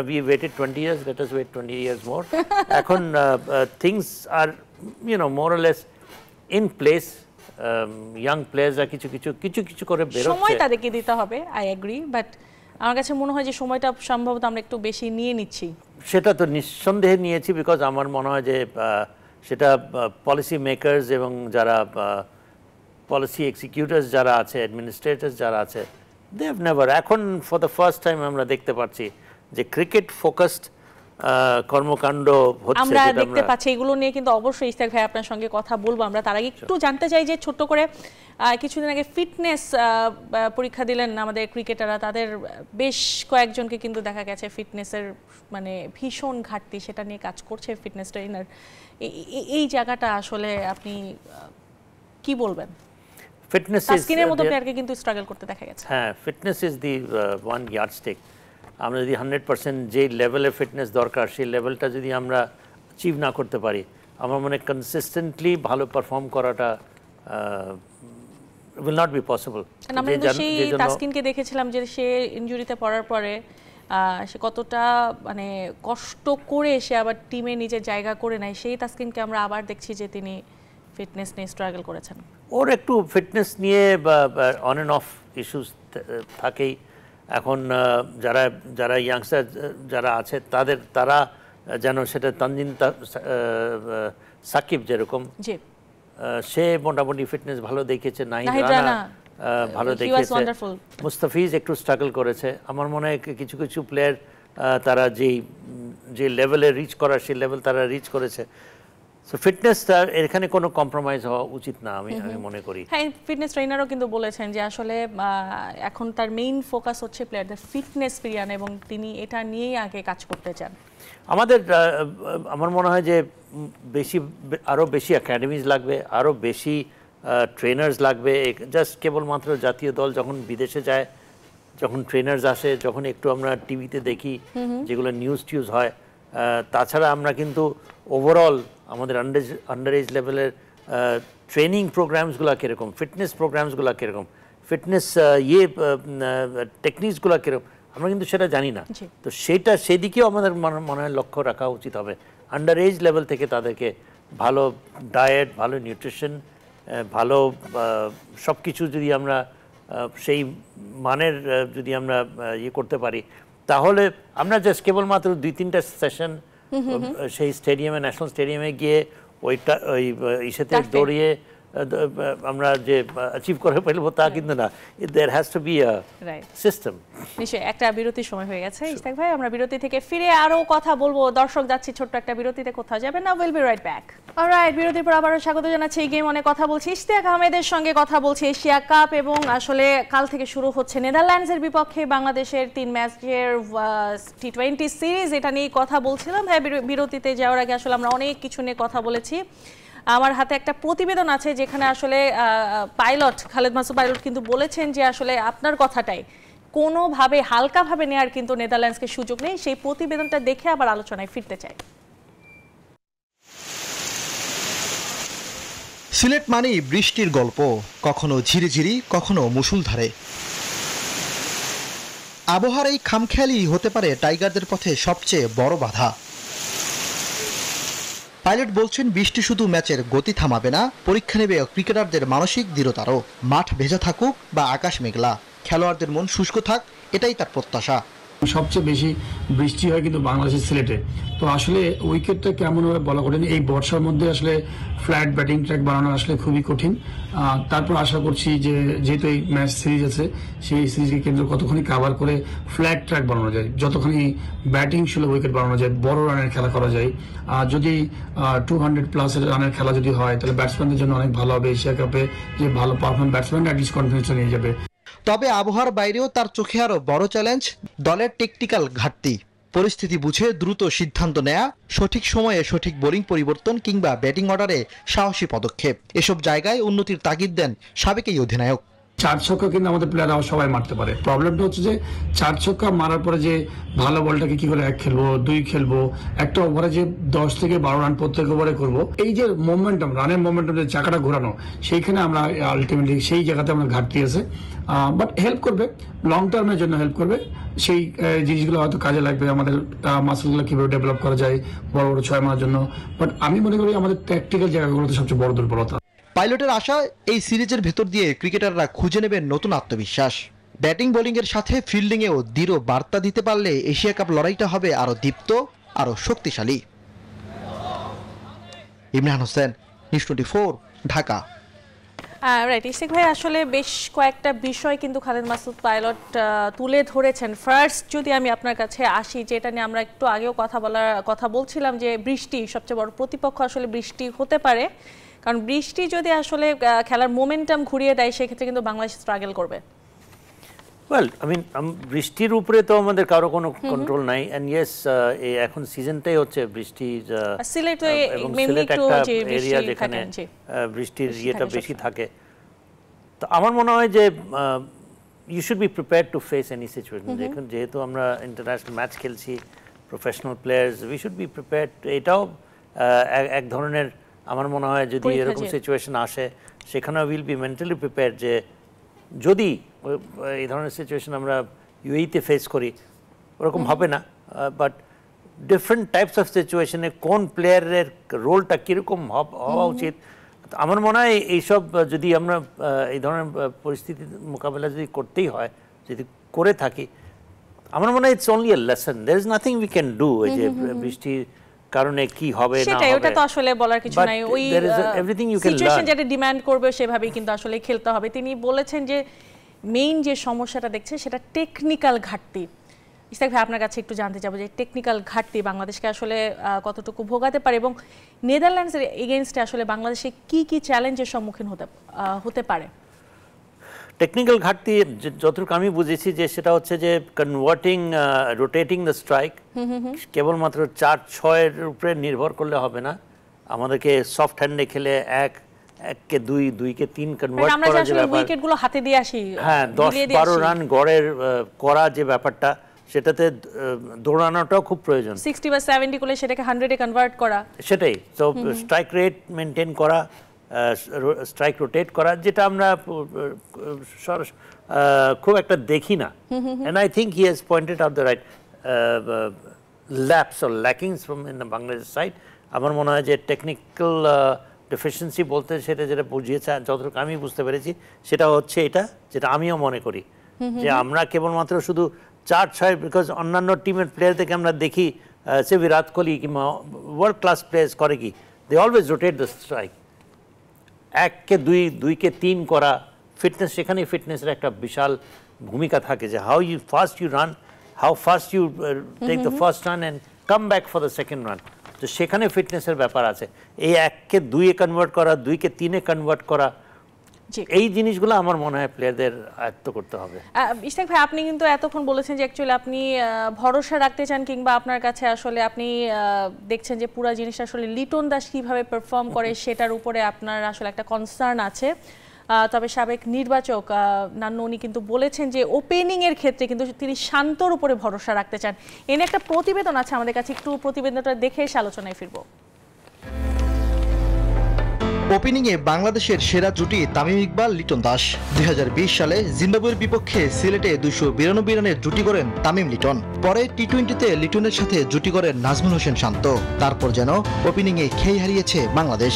we waited 20 years, let us wait 20 years more. এখন things are, more or less in place. Young players are কিছু করে বের হচ্ছে।
সময় তাদেরকে দিতে হবে, I agree, but আমার কাছে মনে হয় যে সময়টা সম্ভবত আমরা একটু বেশি নিয়ে নিচ্ছি।
সেটা তো নিঃসন্দেহে নিয়েছি, বিকজ আমার মনে হয় যে সেটা পলিসি মেকার্স এবং যারা পলিসি এক্সিকিউটার্স যারা আছে, অ্যাডমিনিস্ট্রেটরস যারা আছে, they have never, এখন ফর দ্য ফার্স্ট টাইম আমরা দেখতে পাচ্ছি যে ক্রিকেট ফোকাসড কর্মকাণ্ড হচ্ছে,
আমরা দেখতে পাচ্ছি। এগুলো নিয়ে কিন্তু অবশ্যই ইস্তাক ভাই আপনার সঙ্গে কথা বলবো আমরা। তার আগে একটু জানতে চাই যে ছোট্ট করে কিছুদিন আগে ফিটনেস পরীক্ষা দিলেন আমাদের ক্রিকেটাররা, তাদের বেশ কয়েকজনকে কিন্তু দেখা গেছে ফিটনেসের মানে ভীষণ ঘাটতি, সেটা নিয়ে কাজ করছে ফিটনেস ট্রেনার। এই জায়গাটা আসলে আপনি কি বলবেন?
ফিটনেস
তাসকিনের মতো প্লেয়ারকে কিন্তু স্ট্রাগল করতে দেখা গেছে।
হ্যাঁ, ফিটনেস ইজ দি ওয়ান ইয়ার্ডস্টিক। আমরা যদি 100% যে লেভেলের ফিটনেস দরকার সেই লেভেলটা যদি আমরা অ্যাচিভ না করতে পারি, আমার মনে হয় কনসিস্টেন্টলি ভালো পারফর্ম করাটা will not be possible।
আমরা কিন্তু সেই তাসকিনকে দেখেছিলাম যে সে ইনজুরিতে পড়ার পরে সে কতটা মানে কষ্ট করে সে আবার টিমে নিজের জায়গা করে নেয়, সেই তাসকিনকে আমরা আবার দেখছি যে তিনি ফিটনেস নিয়ে স্ট্রাগল করেছেন।
ওর একটু ফিটনেস নিয়ে অন অ্যান্ড অফ ইস্যুস থাকেই। এখন যারা ইয়াংস্টার যারা আছে তারা যেন সেটা তানজিন সাকিব যেরকম সে মোটামুটি ফিটনেস ভালো দেখেছে, নাহিদ রানা ভালো দেখেছে, মুস্তাফিজ একটু স্ট্রাগল করেছে। আমার মনে হয় কিছু কিছু প্লেয়ার তারা যে লেভেলে রিচ করার সেই লেভেল তারা রিচ করেছে। সো ফিটনেসটা এখানে কোনো কম্প্রোমাইজ হওয়া উচিত না আমি মনে করি।
হ্যাঁ, ফিটনেস ট্রেনারও কিন্তু বলেছেন যে আসলে এখন তার মেইন ফোকাস হচ্ছে প্লেয়ারদের ফিটনেস ফিরিয়ে আনা এবং তিনি এটা নিয়েই আগে কাজ করতে চান।
আমার মনে হয় যে আরও বেশি একাডেমিজ লাগবে, আরও বেশি ট্রেনার্স লাগবে। জাস্ট কেবলমাত্র জাতীয় দল যখন বিদেশে যায়, যখন ট্রেনার্স আসে, যখন একটু আমরা টিভিতে দেখি যেগুলো নিউজ টিউজ হয়, তাছাড়া আমরা কিন্তু ওভারঅল আমাদের আন্ডার এজ লেভেলের ট্রেনিং প্রোগ্রামসগুলো কীরকম, ফিটনেস প্রোগ্রামসগুলো কীরকম, ফিটনেস টেকনিক্সগুলো কীরকম, আমরা কিন্তু সেটা জানি না। তো সেদিকেও আমাদের মনে হয় লক্ষ্য রাখা উচিত হবে। আন্ডার এজ লেভেল থেকে তাদেরকে ভালো ডায়েট, ভালো নিউট্রিশন, ভালো সব কিছু যদি আমরা সেই মানের যদি আমরা করতে পারি, তাহলে আমরা জাস্ট কেবলমাত্র 2-3টা সেশন সেই স্টেডিয়ামে, ন্যাশনাল স্টেডিয়ামে গিয়ে ওই ইসেতে দৌড়িয়ে আমরা যে অ্যাচিভ করে ফেলবো তা কিন্তু না। There has to be a system.
নিশ্চয়ই একটা বিরতির সময় হয়ে গেছে ইশতাক ভাই, আমরা বিরতি থেকে ফিরে আরো কথা বলবো। দর্শক যাচ্ছি ছোট্ট একটা বিরতিতে, কোথাও যাবেন না, will be right back. Alright, বিরতির পর আবারও স্বাগত জানাচ্ছি এই গেম অনেক কথা বলছি। ইশতিয়াক আহমেদের সঙ্গে কথা বলছি এশিয়া কাপ, এবং আসলে কাল থেকে শুরু হচ্ছে নেদারল্যান্ডসের বিপক্ষে বাংলাদেশের 3 ম্যাচের টি20 সিরিজ, এটা নিয়ে কথা বলছিলাম। হ্যাঁ, বিরতিতে যাওয়ার আগে আসলে আমরা অনেক কিছু নিয়ে কথা বলেছি। আমার হাতে একটা প্রতিবেদন আছে যেখানে আসলে পাইলট খালেদ মাসুদ পাইলট কিন্তু বলেছেন যে আসলে আপনার কথাটাই কোনোভাবে হালকাভাবে নেওয়ার কিন্তু নেদারল্যান্ডসকে সুযোগ নেই। সেই প্রতিবেদনটা দেখে আবার আলোচনায় ফিরতে চাই।
সিলেট মানেই বৃষ্টির গল্প, কখনো ঝিরিঝিরি, কখনো মুষলধারে। আবহাওয়ার এই খামখেয়ালি হতে পারে টাইগারদের পথে সবচেয়ে বড় বাধা। পাইলট বলছেন বৃষ্টি শুধু ম্যাচের গতি থামাবে না, পরীক্ষা নেবে ক্রিকেটারদের মানসিক দৃঢ়তারও। মাঠ ভেজা থাকুক বা আকাশ মেঘলা, খেলোয়াড়দের মন শুষ্ক থাক, এটাই তার প্রত্যাশা।
সবচেয়ে বেশি বৃষ্টি হয় কিন্তু বাংলাদেশের সিলেটে, তো আসলে উইকেটটা কেমন হবে বলা কঠিন। এই বর্ষার মধ্যে আসলে ফ্ল্যাট ব্যাটিং ট্র্যাক বানানো আসলে খুবই কঠিন। তারপর আশা করছি যে যেহেতু এই ম্যাচ সিরিজ আছে, সেই সিরিজকে কেন্দ্র কতখানি কাভার করে ফ্ল্যাট ট্র্যাক বানানো যায়, যতখানি ব্যাটিং সুলভ উইকেট বানানো যায়, বড় রানের খেলা করা যায়। যদি 200+ রানের খেলা যদি হয়, তাহলে ব্যাটসম্যানদের জন্য অনেক ভালো হবে। এশিয়া কাপে যে ভালো পারফর্ম ব্যাটসম্যান অ্যাটলিস্ট কনফিডেন্স নিয়ে যাবে।
তবে আবহাওয়ার বাইরেও তার চোখে আরো বড় চ্যালেঞ্জ দলের টেকনিক্যাল ঘাটতি। পরিস্থিতি বুঝে দ্রুত সিদ্ধান্ত নেয়া, সঠিক সময়ে সঠিক বোলিং পরিবর্তন কিংবা ব্যাটিং অর্ডারে সাহসী পদক্ষেপ, এসব জায়গায় উন্নতির তাগিদ দেন সাবেক এই অধিনায়ক।
4 ছক্কা কিন্তু আমাদের প্লেয়াররা সবাই মারতে পারে। প্রবলেমটা হচ্ছে যে 4 ছক্কা মারার পরে যে ভালো বলটাকে কি করে 1 খেলবো, 2 খেলবো, একটা ওভারে যে 10 থেকে 12 রান প্রত্যেক ওভারে করবো, এই যে মোমেন্টাম, রানের মোমেন্টাম, যে চাকাটা ঘোরানো, সেইখানে আমরা আলটিমেটলি সেই জায়গাতে আমরা ঘাটতি আছে। বাট হেল্প করবে, লং টার্মের জন্য হেল্প করবে। সেই জিনিসগুলো হয়তো কাজে লাগবে, আমাদের মাসেলগুলো কিভাবে ডেভেলপ করা যায় বড় বড় 6 মাসের জন্য। বাট আমি মনে করি আমাদের ট্যাকটিক্যাল জায়গাগুলোতে সবচেয়ে বড় দুর্বলতা।
পাইলটের আশা, এই সিরিজের ভেতর দিয়ে ক্রিকেটাররা খুঁজে নেবেন নতুন আত্মবিশ্বাস। ব্যাটিং বোলিংয়ের সাথে ফিল্ডিংয়েও দৃঢ় বার্তা দিতে পারলে এশিয়া কাপ লড়াইটা হবে আরো দীপ্ত, আরো শক্তিশালী। ইমরান হোসেন, নিউজ 24, ঢাকা।
রাইট, ইশতাক ভাই, আসলে বেশ কয়েকটা বিষয় কিন্তু খালেদ মাসুদ পাইলট তুলে ধরেছেন। ফার্স্ট যদি আমি আপনার কাছে আসি, যেটা নিয়ে আমরা একটু আগেও কথা বলছিলাম, যে বৃষ্টি সবচেয়ে বড় প্রতিপক্ষ আসলে বৃষ্টি হতে পারে, কারণ বৃষ্টি যদি আসলে খেলার মোমেন্টাম ঘুরিয়ে দেয়, সেক্ষেত্রে কিন্তু বাংলাদেশ স্ট্রাগল করবে।
ওয়েল, বৃষ্টির উপরে তো আমাদের কারো কোনো কন্ট্রোল নাই। এন্ড ইয়েস, এখন সিজনটাই হচ্ছে বৃষ্টির,
সিলেট
এবং সিলেট একটা এরিয়া যেখানে বৃষ্টির ইয়েটা বেশি থাকে। তো আমার মনে হয় যে you should be prepared to face any situation. এখন যেহেতু আমরা ইন্টারন্যাশনাল ম্যাচ খেলছি, professional players, we should be prepared. এটাও এক ধরনের আমার মনে হয় যদি এরকম সিচুয়েশন আসে সেখানে উইল বি মেন্টালি প্রিপেয়ার্ড যে যদি এই ধরনের সিচুয়েশন আমরা ইউএইতে ফেস করি ওরকম হবে না, বাট ডিফারেন্ট টাইপস অফ সিচুয়েশনে কোন প্লেয়ারের রোলটা কীরকম হওয়া উচিত। আমার মনে হয় এইসব যদি আমরা এই ধরনের পরিস্থিতির মোকাবেলা যদি করতেই হয়, যদি করে থাকি, আমার মনে হয় it's only a lesson, there is nothing we can do. এই যে বৃষ্টির কারণে কি হবে না হবে
ওটা তো আসলে বলার কিছু নাই, ওই সিচুয়েশন যেটা ডিমান্ড করবে সেভাবেই কিন্তু আসলে খেলতে হবে। তিনি বলেছেন যে মেইন যে সমস্যাটা দেখছে সেটা টেকনিক্যাল ঘাটতি। ইশতাক ভাই আপনার কাছে একটু জানতে চাবো যে টেকনিক্যাল ঘাটতি বাংলাদেশকে আসলে কতটুকু ভোগাতে পারে এবং নেদারল্যান্ডসের এগেইনস্টে আসলে বাংলাদেশে কি কি চ্যালেঞ্জের সম্মুখীন হতে পারে?
টেকনিক্যাল ঘাটতি যতটুকু আমি বুঝেছি যে সেটা হচ্ছে যে কনভার্টিং রোটেটিং দ্য স্ট্রাইক, কেবলমাত্র 4-6-এর উপরে নির্ভর করলে হবে না, আমাদেরকে সফট হ্যান্ডে খেলে 1-কে 2, 2-কে 3 কনভার্ট করা যে ব্যাপার,
উইকেটগুলো হাতে দিয়ে আসি,
হ্যাঁ 10-12 রান গড়ের করা যে ব্যাপারটা, সেটাতে দৌড়ানোটাও খুব প্রয়োজন।
60 বা 70 করলে সেটাকে 100-এ কনভার্ট করা, সেটাই।
তো স্ট্রাইক রেট মেনটেন করা, স্ট্রাইক রোটেট করা, যেটা আমরা খুব একটা দেখি না। And I think he has pointed out the right lapses or lackings from in the Bangladesh side. আমার মনে হয় যে টেকনিক্যাল ডেফিসিয়েন্সি বলতে সেটা যেটা বুঝিয়েছে, যতটুকু আমি বুঝতে পেরেছি সেটা হচ্ছে এটা, যেটা আমিও মনে করি যে আমরা কেবলমাত্র শুধু 4-6, বিকজ অন্যান্য টিমের প্লেয়ারদেরকে আমরা দেখি, সে বিরাট কোহলি কিংবা ওয়ার্ল্ড ক্লাস প্লেয়ার্স করে কি, they always rotate the strike, 1-কে 2, 2-কে 3 করা, ফিটনেস, সেখানে ফিটনেসের একটা বিশাল ভূমিকা থাকে যে how you fast you run, how fast you take the first run and come back for the second run. তো সেখানে ফিটনেসের ব্যাপার আছে। এই 1-কে 2-এ কনভার্ট করা, 2-কে 3-এ কনভার্ট করা, এই জিনিসগুলো আমার মনে হয় প্লেয়ারদের আয়ত্ত করতে হবে।
ইশতাক ভাই, আপনি কিন্তু এতক্ষণ বলেছেন যে অ্যাকচুয়ালি আপনি ভরসা রাখতে চান কিংবা আপনার কাছে আসলে আপনি দেখছেন যে পুরো জিনিসটা আসলে লিটন দাস কিভাবে পারফর্ম করে সেটার উপরে আপনার আসলে একটা কনসার্ন আছে। তবে সাবেক নির্বাচক নান্নু উনি কিন্তু বলেছেন যে ওপেনিং এর ক্ষেত্রে কিন্তু তিনি শান্তর উপরে ভরসা রাখতে চান। এনে একটা প্রতিবেদন আছে আমাদের কাছে, একটু প্রতিবেদনটা দেখে এসে আলোচনায় ফিরবো।
ওপেনিংয়ে বাংলাদেশের সেরা জুটি তামিম ইকবাল, লিটন দাস। 2020 সালে জিম্বাবুয়ের বিপক্ষে সিলেটে 292 রানের জুটি করেন তামিম লিটন। পরে টি-20তে লিটনের সাথে জুটি করেন নাজমুল হোসেন শান্ত। তারপর যেন ওপেনিংয়ে খেই হারিয়েছে বাংলাদেশ।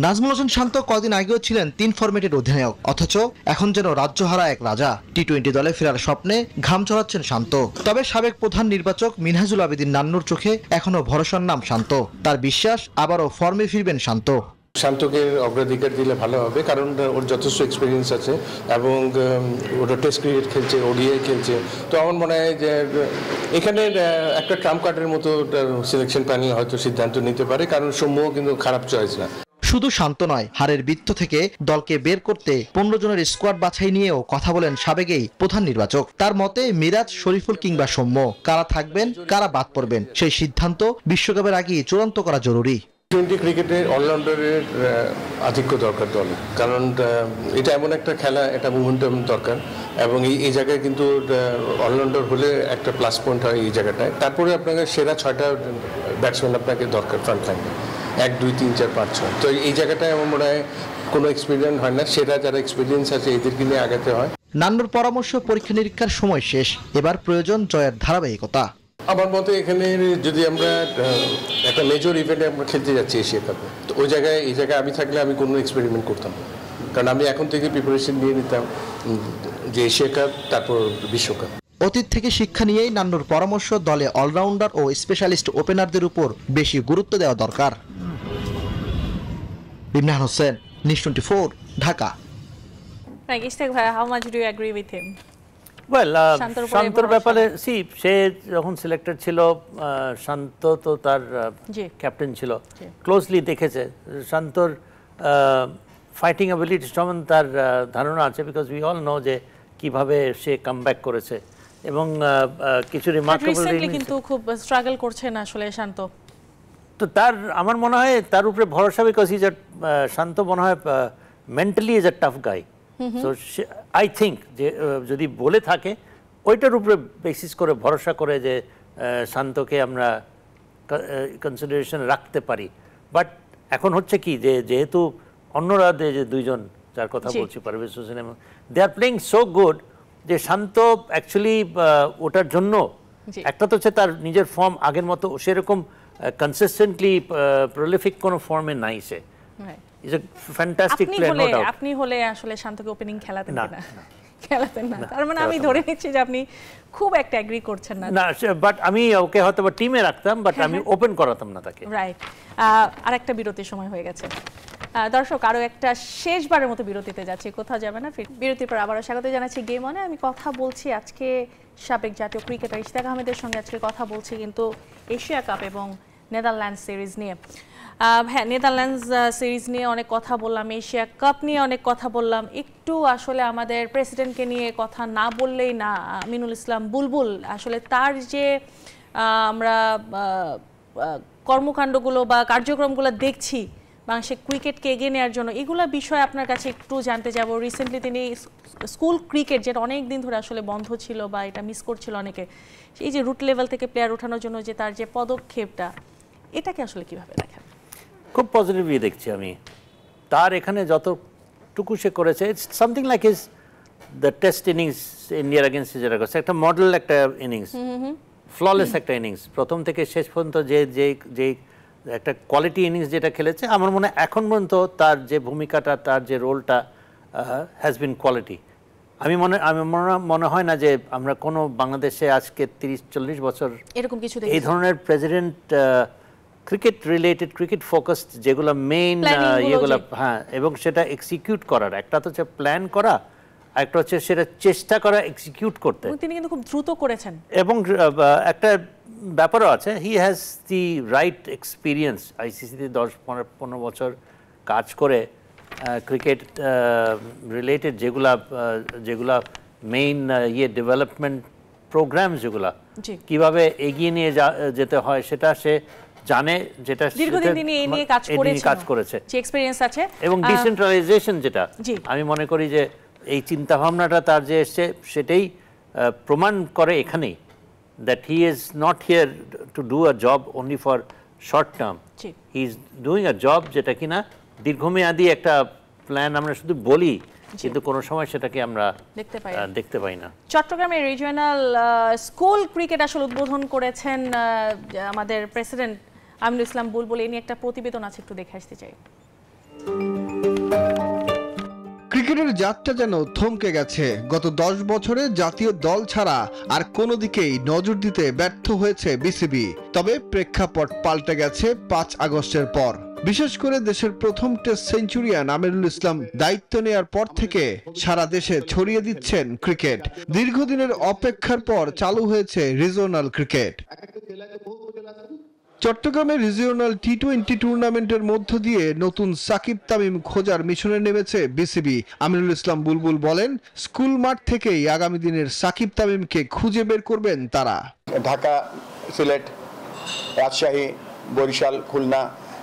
নাজমুল হোসেন শান্ত কদিন আগেও ছিলেন 3 ফরম্যাটের অধিনায়ক, অথচ এখন যেন রাজ্যহারা এক রাজা। টি-20 দলে ফেরার স্বপ্নে ঘাম ঝরাচ্ছেন শান্ত। তবে সাবেক প্রধান নির্বাচক মিনহাজুল আবেদিন নান্নুর চোখে এখনো ভরসার নাম শান্ত। তার বিশ্বাস আবারও ফর্মে ফিরবেন শান্ত।
শান্তকে অগ্রাধিকার দিলে ভালো হবে, কারণ ওর যথেষ্ট এক্সপিরিয়েন্স আছে এবং ওটা টেস্ট ক্রিকেট খেলছে, ওডিআই খেলছে। তো আমার মনে হয় যে এখানে একটা ট্রাম্প কার্ডের মতো সিলেকশন প্যানেল হয়তো সিদ্ধান্ত নিতে পারে, কারণ সৌম্যও কিন্তু খারাপ চয়েস না।
শুধু শান্ত নয়, হারের বৃত্ত থেকে দলকে বের করতে 15 জনের স্কোয়াড বাছাই নিয়েও কথা বলেন সাবেকেই প্রধান নির্বাচক। তার মতে মিরাজ, শরীফুল কিংবা সৌম্য কারা থাকবেন, কারা বাদ পড়বেন, সেই সিদ্ধান্ত বিশ্বকাপের আগেই চূড়ান্ত করা জরুরি।
টি-20 ক্রিকেটে অলরাউন্ডারের আধিক্য দরকার দলে, কারণ এটা এমন একটা খেলা, এটা মোমেন্টাম দরকার এবং এই জায়গায় কিন্তু অলরাউন্ডার হলে একটা প্লাস পয়েন্ট হয় এই জায়গাটায়। তারপরে আপনাকে সেরা 6টা ব্যাটসম্যান আপনাকে দরকার ফ্রন্ট লাইনে, 1, 2, 3, 4, 5, 6। তো এই জায়গাটায় আমার মনে হয় কোনো এক্সপিরিয়েন্স হয় না, সেরা যারা এক্সপিরিয়েন্স আছে এদেরকে নিয়ে আগাতে হয়।
নান্নুর পরামর্শ, পরীক্ষা নিরীক্ষার সময় শেষ, এবার প্রয়োজন জয়ের ধারাবাহিকতা।
আমার মতে এখানে যদি আমরা একটা মেজর ইভেন্টে আমরা খেলতে যাচ্ছি এশিয়া কাপে, তো ওই জায়গায় এই জায়গায় আমি থাকলে আমি কোনো এক্সপেরিমেন্ট করতাম না, কারণ আমি এখন থেকে প্রিপারেশন নিয়ে নিতাম যে এশিয়া কাপ তারপর বিশ্বকাপ।
অতীত থেকে শিক্ষা নিয়েই নান্নুর পরামর্শ, দলে অলরাউন্ডার ও স্পেশালিস্ট ওপেনারদের উপর বেশি গুরুত্ব দেওয়া দরকার। Imran Hossain, news 24, Dhaka.
How much do you agree with him?
শান্তর ব্যাপারে সে যখন সিলেক্টেড ছিল, শান্ত তো তার ক্যাপ্টেন ছিল, ক্লোজলি দেখেছে। শান্তর ফাইটিং অ্যাবিলিটি সম্বন্ধে তার ধারণা আছে, বিকজ উই অল নো যে কিভাবে সে কামব্যাক করেছে এবং কিছু রিমার্কেবল
কিন্তু খুব স্ট্রাগল করছে না আসলে শান্ত।
তো তার আমার মনে হয় তার উপরে ভরসা, বিকজ শান্ত মনে হয় mentally is a tough guy. So I think যে যদি বলে থাকে ওইটার উপরে বেসিস করে ভরসা করে যে শান্তকে আমরা কনসিডারেশন রাখতে পারি। বাট এখন হচ্ছে কি যে যেহেতু অন্যরা যে দুইজন যার কথা বলছি পারভেজ হোসেন এবং দে আর প্লেইং সো গুড যে শান্ত অ্যাকচুয়ালি ওটার জন্য একটা তো হচ্ছে তার নিজের ফর্ম আগের মতো সেরকম কনসিস্টেন্টলি প্রলিফিক কোনো ফর্মে নাই সে। Is a fantastic player no doubt.
আপনি হলে আসলে শান্তকে ওপেনিং খেলাতেন কিনা? খেলাতেন না, তার মানে আমি ধরে নিচ্ছি যে আপনি খুব একটা এগ্রি করছেন না।
না, বাট আমি ওকে হয়তো টিমে রাখতাম, বাট আমি ওপেন করাতাম না তাকে।
রাইট। আরেকটা বিরতির সময় হয়ে গেছে দর্শক, আরও একটা শেষবারের মতো বিরতিতে যাচ্ছি, কোথাও যাবে না। বিরতির পর আবারও স্বাগত জানাচ্ছি গেম অনে। আমি কথা বলছি আজকে সাবেক জাতীয় ক্রিকেটার ইশতিয়াক আহমেদের সঙ্গে আজকে কথা বলছি কিন্তু এশিয়া কাপ এবং নেদারল্যান্ডস সিরিজ নিয়ে। হ্যাঁ, নেদারল্যান্ডস সিরিজ নিয়ে অনেক কথা বললাম, এশিয়া কাপ নিয়ে অনেক কথা বললাম, একটু আসলে আমাদের প্রেসিডেন্টকে নিয়ে কথা না বললেই না। আমিনুল ইসলাম বুলবুল আসলে তার যে আমরা কর্মকাণ্ডগুলো বা কার্যক্রমগুলো দেখছি বাংলাদেশের ক্রিকেটকে এগিয়ে নেওয়ার জন্য, এগুলো বিষয়ে আপনার কাছে একটু জানতে যাব। রিসেন্টলি তিনি স্কুল ক্রিকেট, যেটা অনেক দিন ধরে আসলে বন্ধ ছিল বা এটা মিস করছিল অনেকে, এই যে রুট লেভেল থেকে প্লেয়ার ওঠানোর জন্য যে তার যে পদক্ষেপটা, এটাকে আসলে কিভাবে দেখেন?
খুব পজিটিভলি দেখছি আমি। তার এখানে যতটুকু সে করেছে, it's something like his the test innings ইন্ডিয়ার এগেন্স্ট যেটা করছে, একটা মডেল একটা ইনিংস, ফ্ললেস একটা ইনিংস, প্রথম থেকে শেষ পর্যন্ত যে যে যে একটা কোয়ালিটি ইনিংস যেটা খেলেছে, আমার মনে হয় এখন পর্যন্ত তার যে ভূমিকাটা, তার যে রোলটা হ্যাজ বিন কোয়ালিটি। আমি মনে হয় না যে আমরা কোনো বাংলাদেশে আজকে 30-40 বছর
এরকম কিছু
এই ধরনের president cricket related, cricket focused যেগুলো মেইন ইয়েগুলো, হ্যাঁ, এবং সেটা এক্সিকিউট করার, একটা তো হচ্ছে প্ল্যান করা, একটা হচ্ছে সেটা চেষ্টা করা এক্সিকিউট করতে।
তিনি কিন্তু খুব দ্রুত করেছেন।
এবং একটা ব্যাপারও আছে, he has the right experience. আইসিসিতে 10-15 বছর কাজ করে ক্রিকেট রিলেটেড যেগুলা মেইন ডেভেলপমেন্ট প্রোগ্রাম যেগুলা কিভাবে এগিয়ে নিয়ে যেতে হয় সেটা সে জানে, যেটা
দীর্ঘদিন তিনি এই নিয়ে কাজ করেছে, যে এক্সপেরিয়েন্স আছে।
এবং ডিসেন্ট্রালাইজেশন যেটা আমি মনে করি যে এই চিন্তা ভাবনাটা তার যে এসছে সেটাই প্রমাণ করে এখানেই, that he is not here to do a job only for short term. He is doing a job যেটা কিনা দীর্ঘমেয়াদী একটা প্ল্যান আমরা শুধু বলি, কিন্তু কোনো সময় সেটাকে আমরা দেখতে পাই না।
চট্টগ্রামের রিজিওনাল স্কুল ক্রিকেট আসলে উদ্বোধন করেছেন আমাদের প্রেসিডেন্ট আমিনুল ইসলাম বুলবুল। এই নিয়ে একটা প্রতিবেদন আছে, একটু দেখে আসতে চাই।
ক্রিকেটের যাত্রা যেন থমকে গেছে। গত 10 বছরে জাতীয় দল ছাড়া আর কোনো দিকেই নজর দিতে ব্যর্থ হয়েছে বিসিবি। তবে প্রেক্ষাপট পাল্টে গেছে 5 আগস্টের পর। বিশেষ করে দেশের প্রথম টেস্ট সেঞ্চুরিয়ান আমিনুল ইসলাম দায়িত্ব নেয়ার পর থেকে সারা দেশে ছড়িয়ে দিচ্ছেন ক্রিকেট। দীর্ঘদিনের অপেক্ষার পর চালু হয়েছে রিজিওনাল ক্রিকেট। চট্টগ্রামের রিজিওনাল টি-20 টুর্নামেন্টের মধ্য দিয়ে নতুন সাকিব তামিম খোঁজার মিশনে নেমেছে বিসিবি। আমিনুল ইসলাম বুলবুল বলেন, স্কুল মাঠ থেকেই আগামী দিনের সাকিব তামিমকে খুঁজে বের করবেন তারা।
ঢাকা, সিলেট, রাজশাহী, বরিশাল, খুলনা,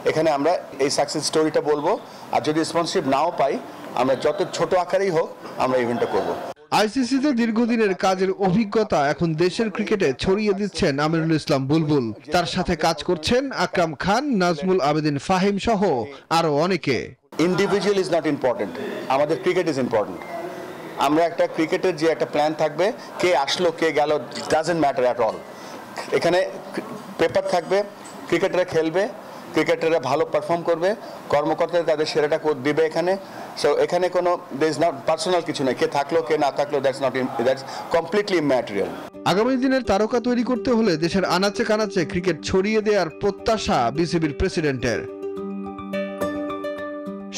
এখানে আমরা এই সাকসেস স্টোরিটা বলবো। আর যদি স্পন্সরশিপ নাও পাই, আমরা যত ছোট আকারেই হোক আমরা ইভেন্টটা করবো।
আইসিসিতে দীর্ঘদিনের কাজের অভিজ্ঞতা এখন দেশের ক্রিকেটে ছড়িয়ে দিচ্ছেন আমিনুল ইসলাম বুলবুল। তার সাথে কাজ করছেন আকরাম খান, নাজমুল আবেদিন ফাহিম সহ আরো অনেকে।
ইন্ডিভিজুয়াল ইজ নট ইম্পর্টেন্ট, আমাদের ক্রিকেট ইজ ইম্পর্টেন্ট। আমরা একটা ক্রিকেটের যে একটা প্ল্যান থাকবে, কে আসলো কে গেল, ডাজন্ট ম্যাটার অ্যাট অল। এখানে পেপার থাকবে, ক্রিকেটাররা খেলবে, ক্রিকেটাররা ভালো পারফর্ম করবে, কর্মকর্তারা তাদের সেরাটা দিবে এখানে। সো এখানে কোনো দেয়ার ইজ নট পার্সোনাল কিছু নেই, কে থাকলো কে না থাকলো, দ্যাটস কমপ্লিটলি ইম্যাটেরিয়াল।
আগামী দিনের তারকা তৈরি করতে হলে দেশের আনাচে কানাচে ক্রিকেট ছড়িয়ে দেওয়ার প্রত্যাশা বিসিবির প্রেসিডেন্টের।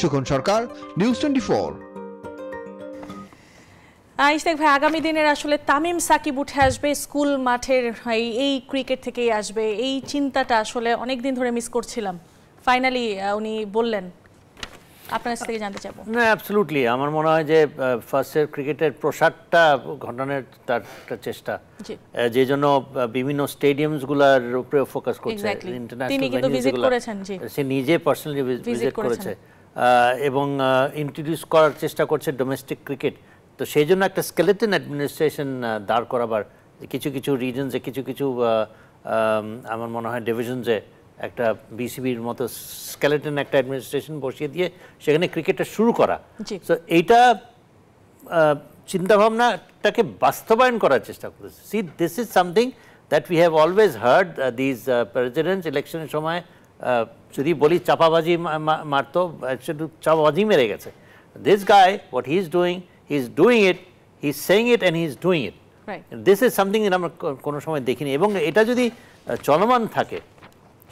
সুখন সরকার, নিউজ 24।
ইশতিয়াক ভাই, আগামী দিনের আসলে তামিম সাকিব উঠে আসবে স্কুল মাঠের, এই ক্রিকেট থেকেই আসবে, এই চিন্তাটা আসলে অনেক দিন ধরে মিস করছিলাম। ফাইনালি উনি বললেন, আপনার কাছ থেকে জানতে চাইবো।
না, অ্যাবসলিউটলি আমার মনে হয় যে ফার্স্টের ক্রিকেটের প্রসারটা ঘটানোর তার চেষ্টা, যে জন্য বিভিন্ন স্টেডিয়ামসগুলোর উপরে ফোকাস করছে, ইন্টারন্যাশনাল ভেন্যুগুলো সে নিজে পার্সোনালি ভিজিট করেছে। এবং ইন্ট্রোডিউস করার চেষ্টা করছে ডোমেস্টিক ক্রিকেট। তো সেই জন্য একটা স্কেলেটন অ্যাডমিনিস্ট্রেশন দাঁড় করাবার, কিছু কিছু রিজনসে কিছু কিছু আমার মনে হয় ডিভিশনসে একটা বিসিবির মতো স্কেলেটন একটা অ্যাডমিনিস্ট্রেশন বসিয়ে দিয়ে সেখানে ক্রিকেটটা শুরু করা। সো এইটা চিন্তাভাবনাটাকে বাস্তবায়ন করার চেষ্টা করেছে। C this is something that we have always hard, these presidents ইলেকশনের সময় যদি বলি চাপাবাজি মারতো, শুধু চাপাবাজি মেরে গেছে। This guy what he is doing it, he is saying it and he is doing it. This is something যেটা আমরা কোনো সময় দেখিনি, এবং এটা যদি চলমান থাকে,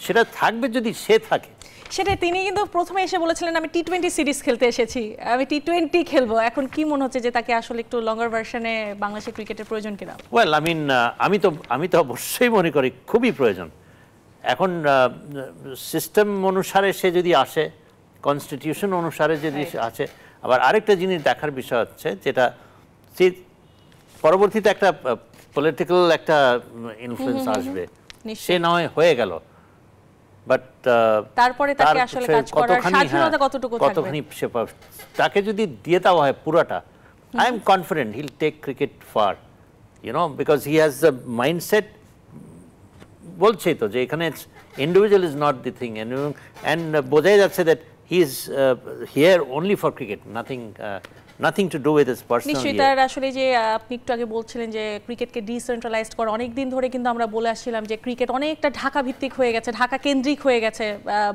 সেটা থাকবে যদি সে থাকে।
সেটা তিনি কিন্তু প্রথমে এসে বলেছিলেন আমি টি-20 সিরিজ খেলতে এসেছি, আমি টি-20 খেলবো। এখন কি মনে হচ্ছে যে তাকে আসলে একটু লঙ্গার ভার্সনে বাংলাদেশের ক্রিকেটের প্রয়োজন কিনা?
ওয়েল আই মিন আমি তো অবশ্যই মনে করি খুবই প্রয়োজন। এখন সিস্টেম অনুসারে সে যদি আসে, কনস্টিটিউশন অনুসারে যদি আসে, আবার আরেকটা জিনিস দেখার বিষয় হচ্ছে যেটা পরবর্তীতে একটা পলিটিক্যাল একটা ইনফ্লুয়েন্স আসবে, সে না হয়ে গেল, বাট
তারপরে তাকে আসলে কাজ করার স্বাধীনতা কতটুকু থাকবে,
কতখানি সে তাকে যদি দিয়ে দেওয়া হয় পুরোটা, I am confident he will take cricket far, you know, because he has the mindset. বলছেই তো যে এখানে individual is not the thing, and বোঝাই যাচ্ছে that he is here only for cricket, nothing to do with his personal.
নিশ্চয়ই তার আসলে যে আপনি একটু আগে বলছিলেন যে ক্রিকেটকে ডিসেন্ট্রালাইজড করা, অনেক দিন ধরে কিন্তু আমরা বলে আসছিলাম যে ক্রিকেট অনেকটা ঢাকা ভিত্তিক হয়ে গেছে, ঢাকা কেন্দ্রিক হয়ে গেছে,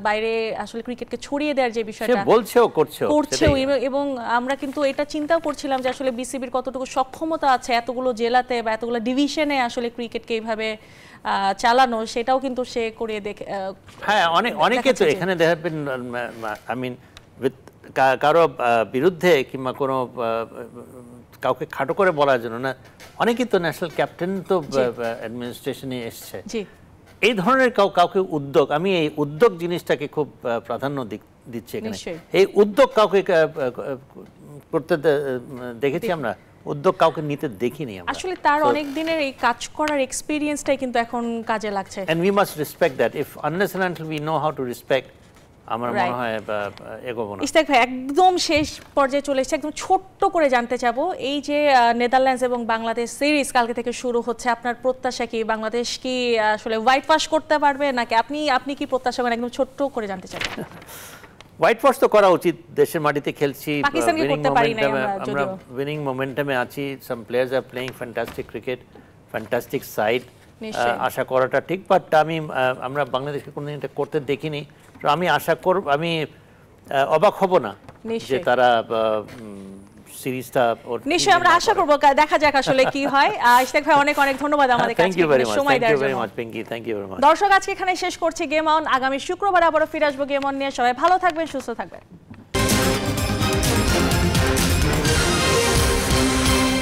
বাইরে আসলে ক্রিকেটকে ছড়িয়ে দেওয়ার যে বিষয়টা
বলছেও করছেও,
এবং আমরা কিন্তু এটা চিন্তাও করছিলাম যে আসলে বিসিবির কতটুকু সক্ষমতা আছে এতগুলো জেলাতে বা এতগুলো ডিভিশনে আসলে ক্রিকেটকে এইভাবে চালানো, সেটাও কিন্তু সে করে দেখে।
হ্যাঁ, অনেকে তো এখানে দেখবেন, আই মিন উইথ কারো বিরুদ্ধে কিংবা কোনো কাউকে খাটো করে বলার জন্য না, অনেকেই তো ন্যাশনাল ক্যাপ্টেন তো অ্যাডমিনিস্ট্রেশনে এসছে। এই ধরনের কাউকে উদ্যোগ, আমি এই উদ্যোগ জিনিসটাকে খুব প্রাধান্য দিচ্ছি এখানে। এই উদ্যোগ কাউকে করতে দেখেছি আমরা, উদ্যোগ কাউকে নিতে দেখিনি আমরা।
আসলে তার অনেক দিনের এই কাজ করার এক্সপেরিয়েন্সটাই কিন্তু এখন কাজে লাগছে।
And we must respect that. If unless and until we know how to respect, আমার মনে হয় এগোবো না।
ইশতিয়াক ভাই, একদম শেষ পর্যায়ে চলে এসেছে, একদম ছোট্ট করে জানতে চাবো, এই যে নেদারল্যান্ডস এবং বাংলাদেশ সিরিজ কালকে থেকে শুরু হচ্ছে, আপনার প্রত্যাশা কি? বাংলাদেশ কি আসলে হোয়াইট ওয়াশ করতে পারবে নাকি আপনি কি প্রত্যাশা করেন? একদম ছোট্ট করে জানতে চাবো।
হোয়াইট ওয়াশ তো করা উচিত, দেশের মাটিতে খেলছি,
আমরা
উইনিং মোমেন্টামে আছি, some players are playing fantastic cricket, fantastic side, আশা করাটা ঠিক, বাট আমরা বাংলাদেশকে কোনোদিন এটা করতে দেখিনি। আমি আশা করব, আমি অবাক হব না যে তারা সিরিজটা,
নিশ্চয়ই আমরা আশা করব, দেখা যাক আসলে কি হয়। ইশতিয়াক ভাই, অনেক অনেক ধন্যবাদ আমাদের কাছে সময় দেওয়ার জন্য।
Thank you very much.
দর্শক, আজকে এখানে শেষ করছি গেম অন। আগামী শুক্রবার আবারও ফিরে আসবো গেম অন নিয়ে। সবাই ভালো থাকবেন, সুস্থ থাকবেন।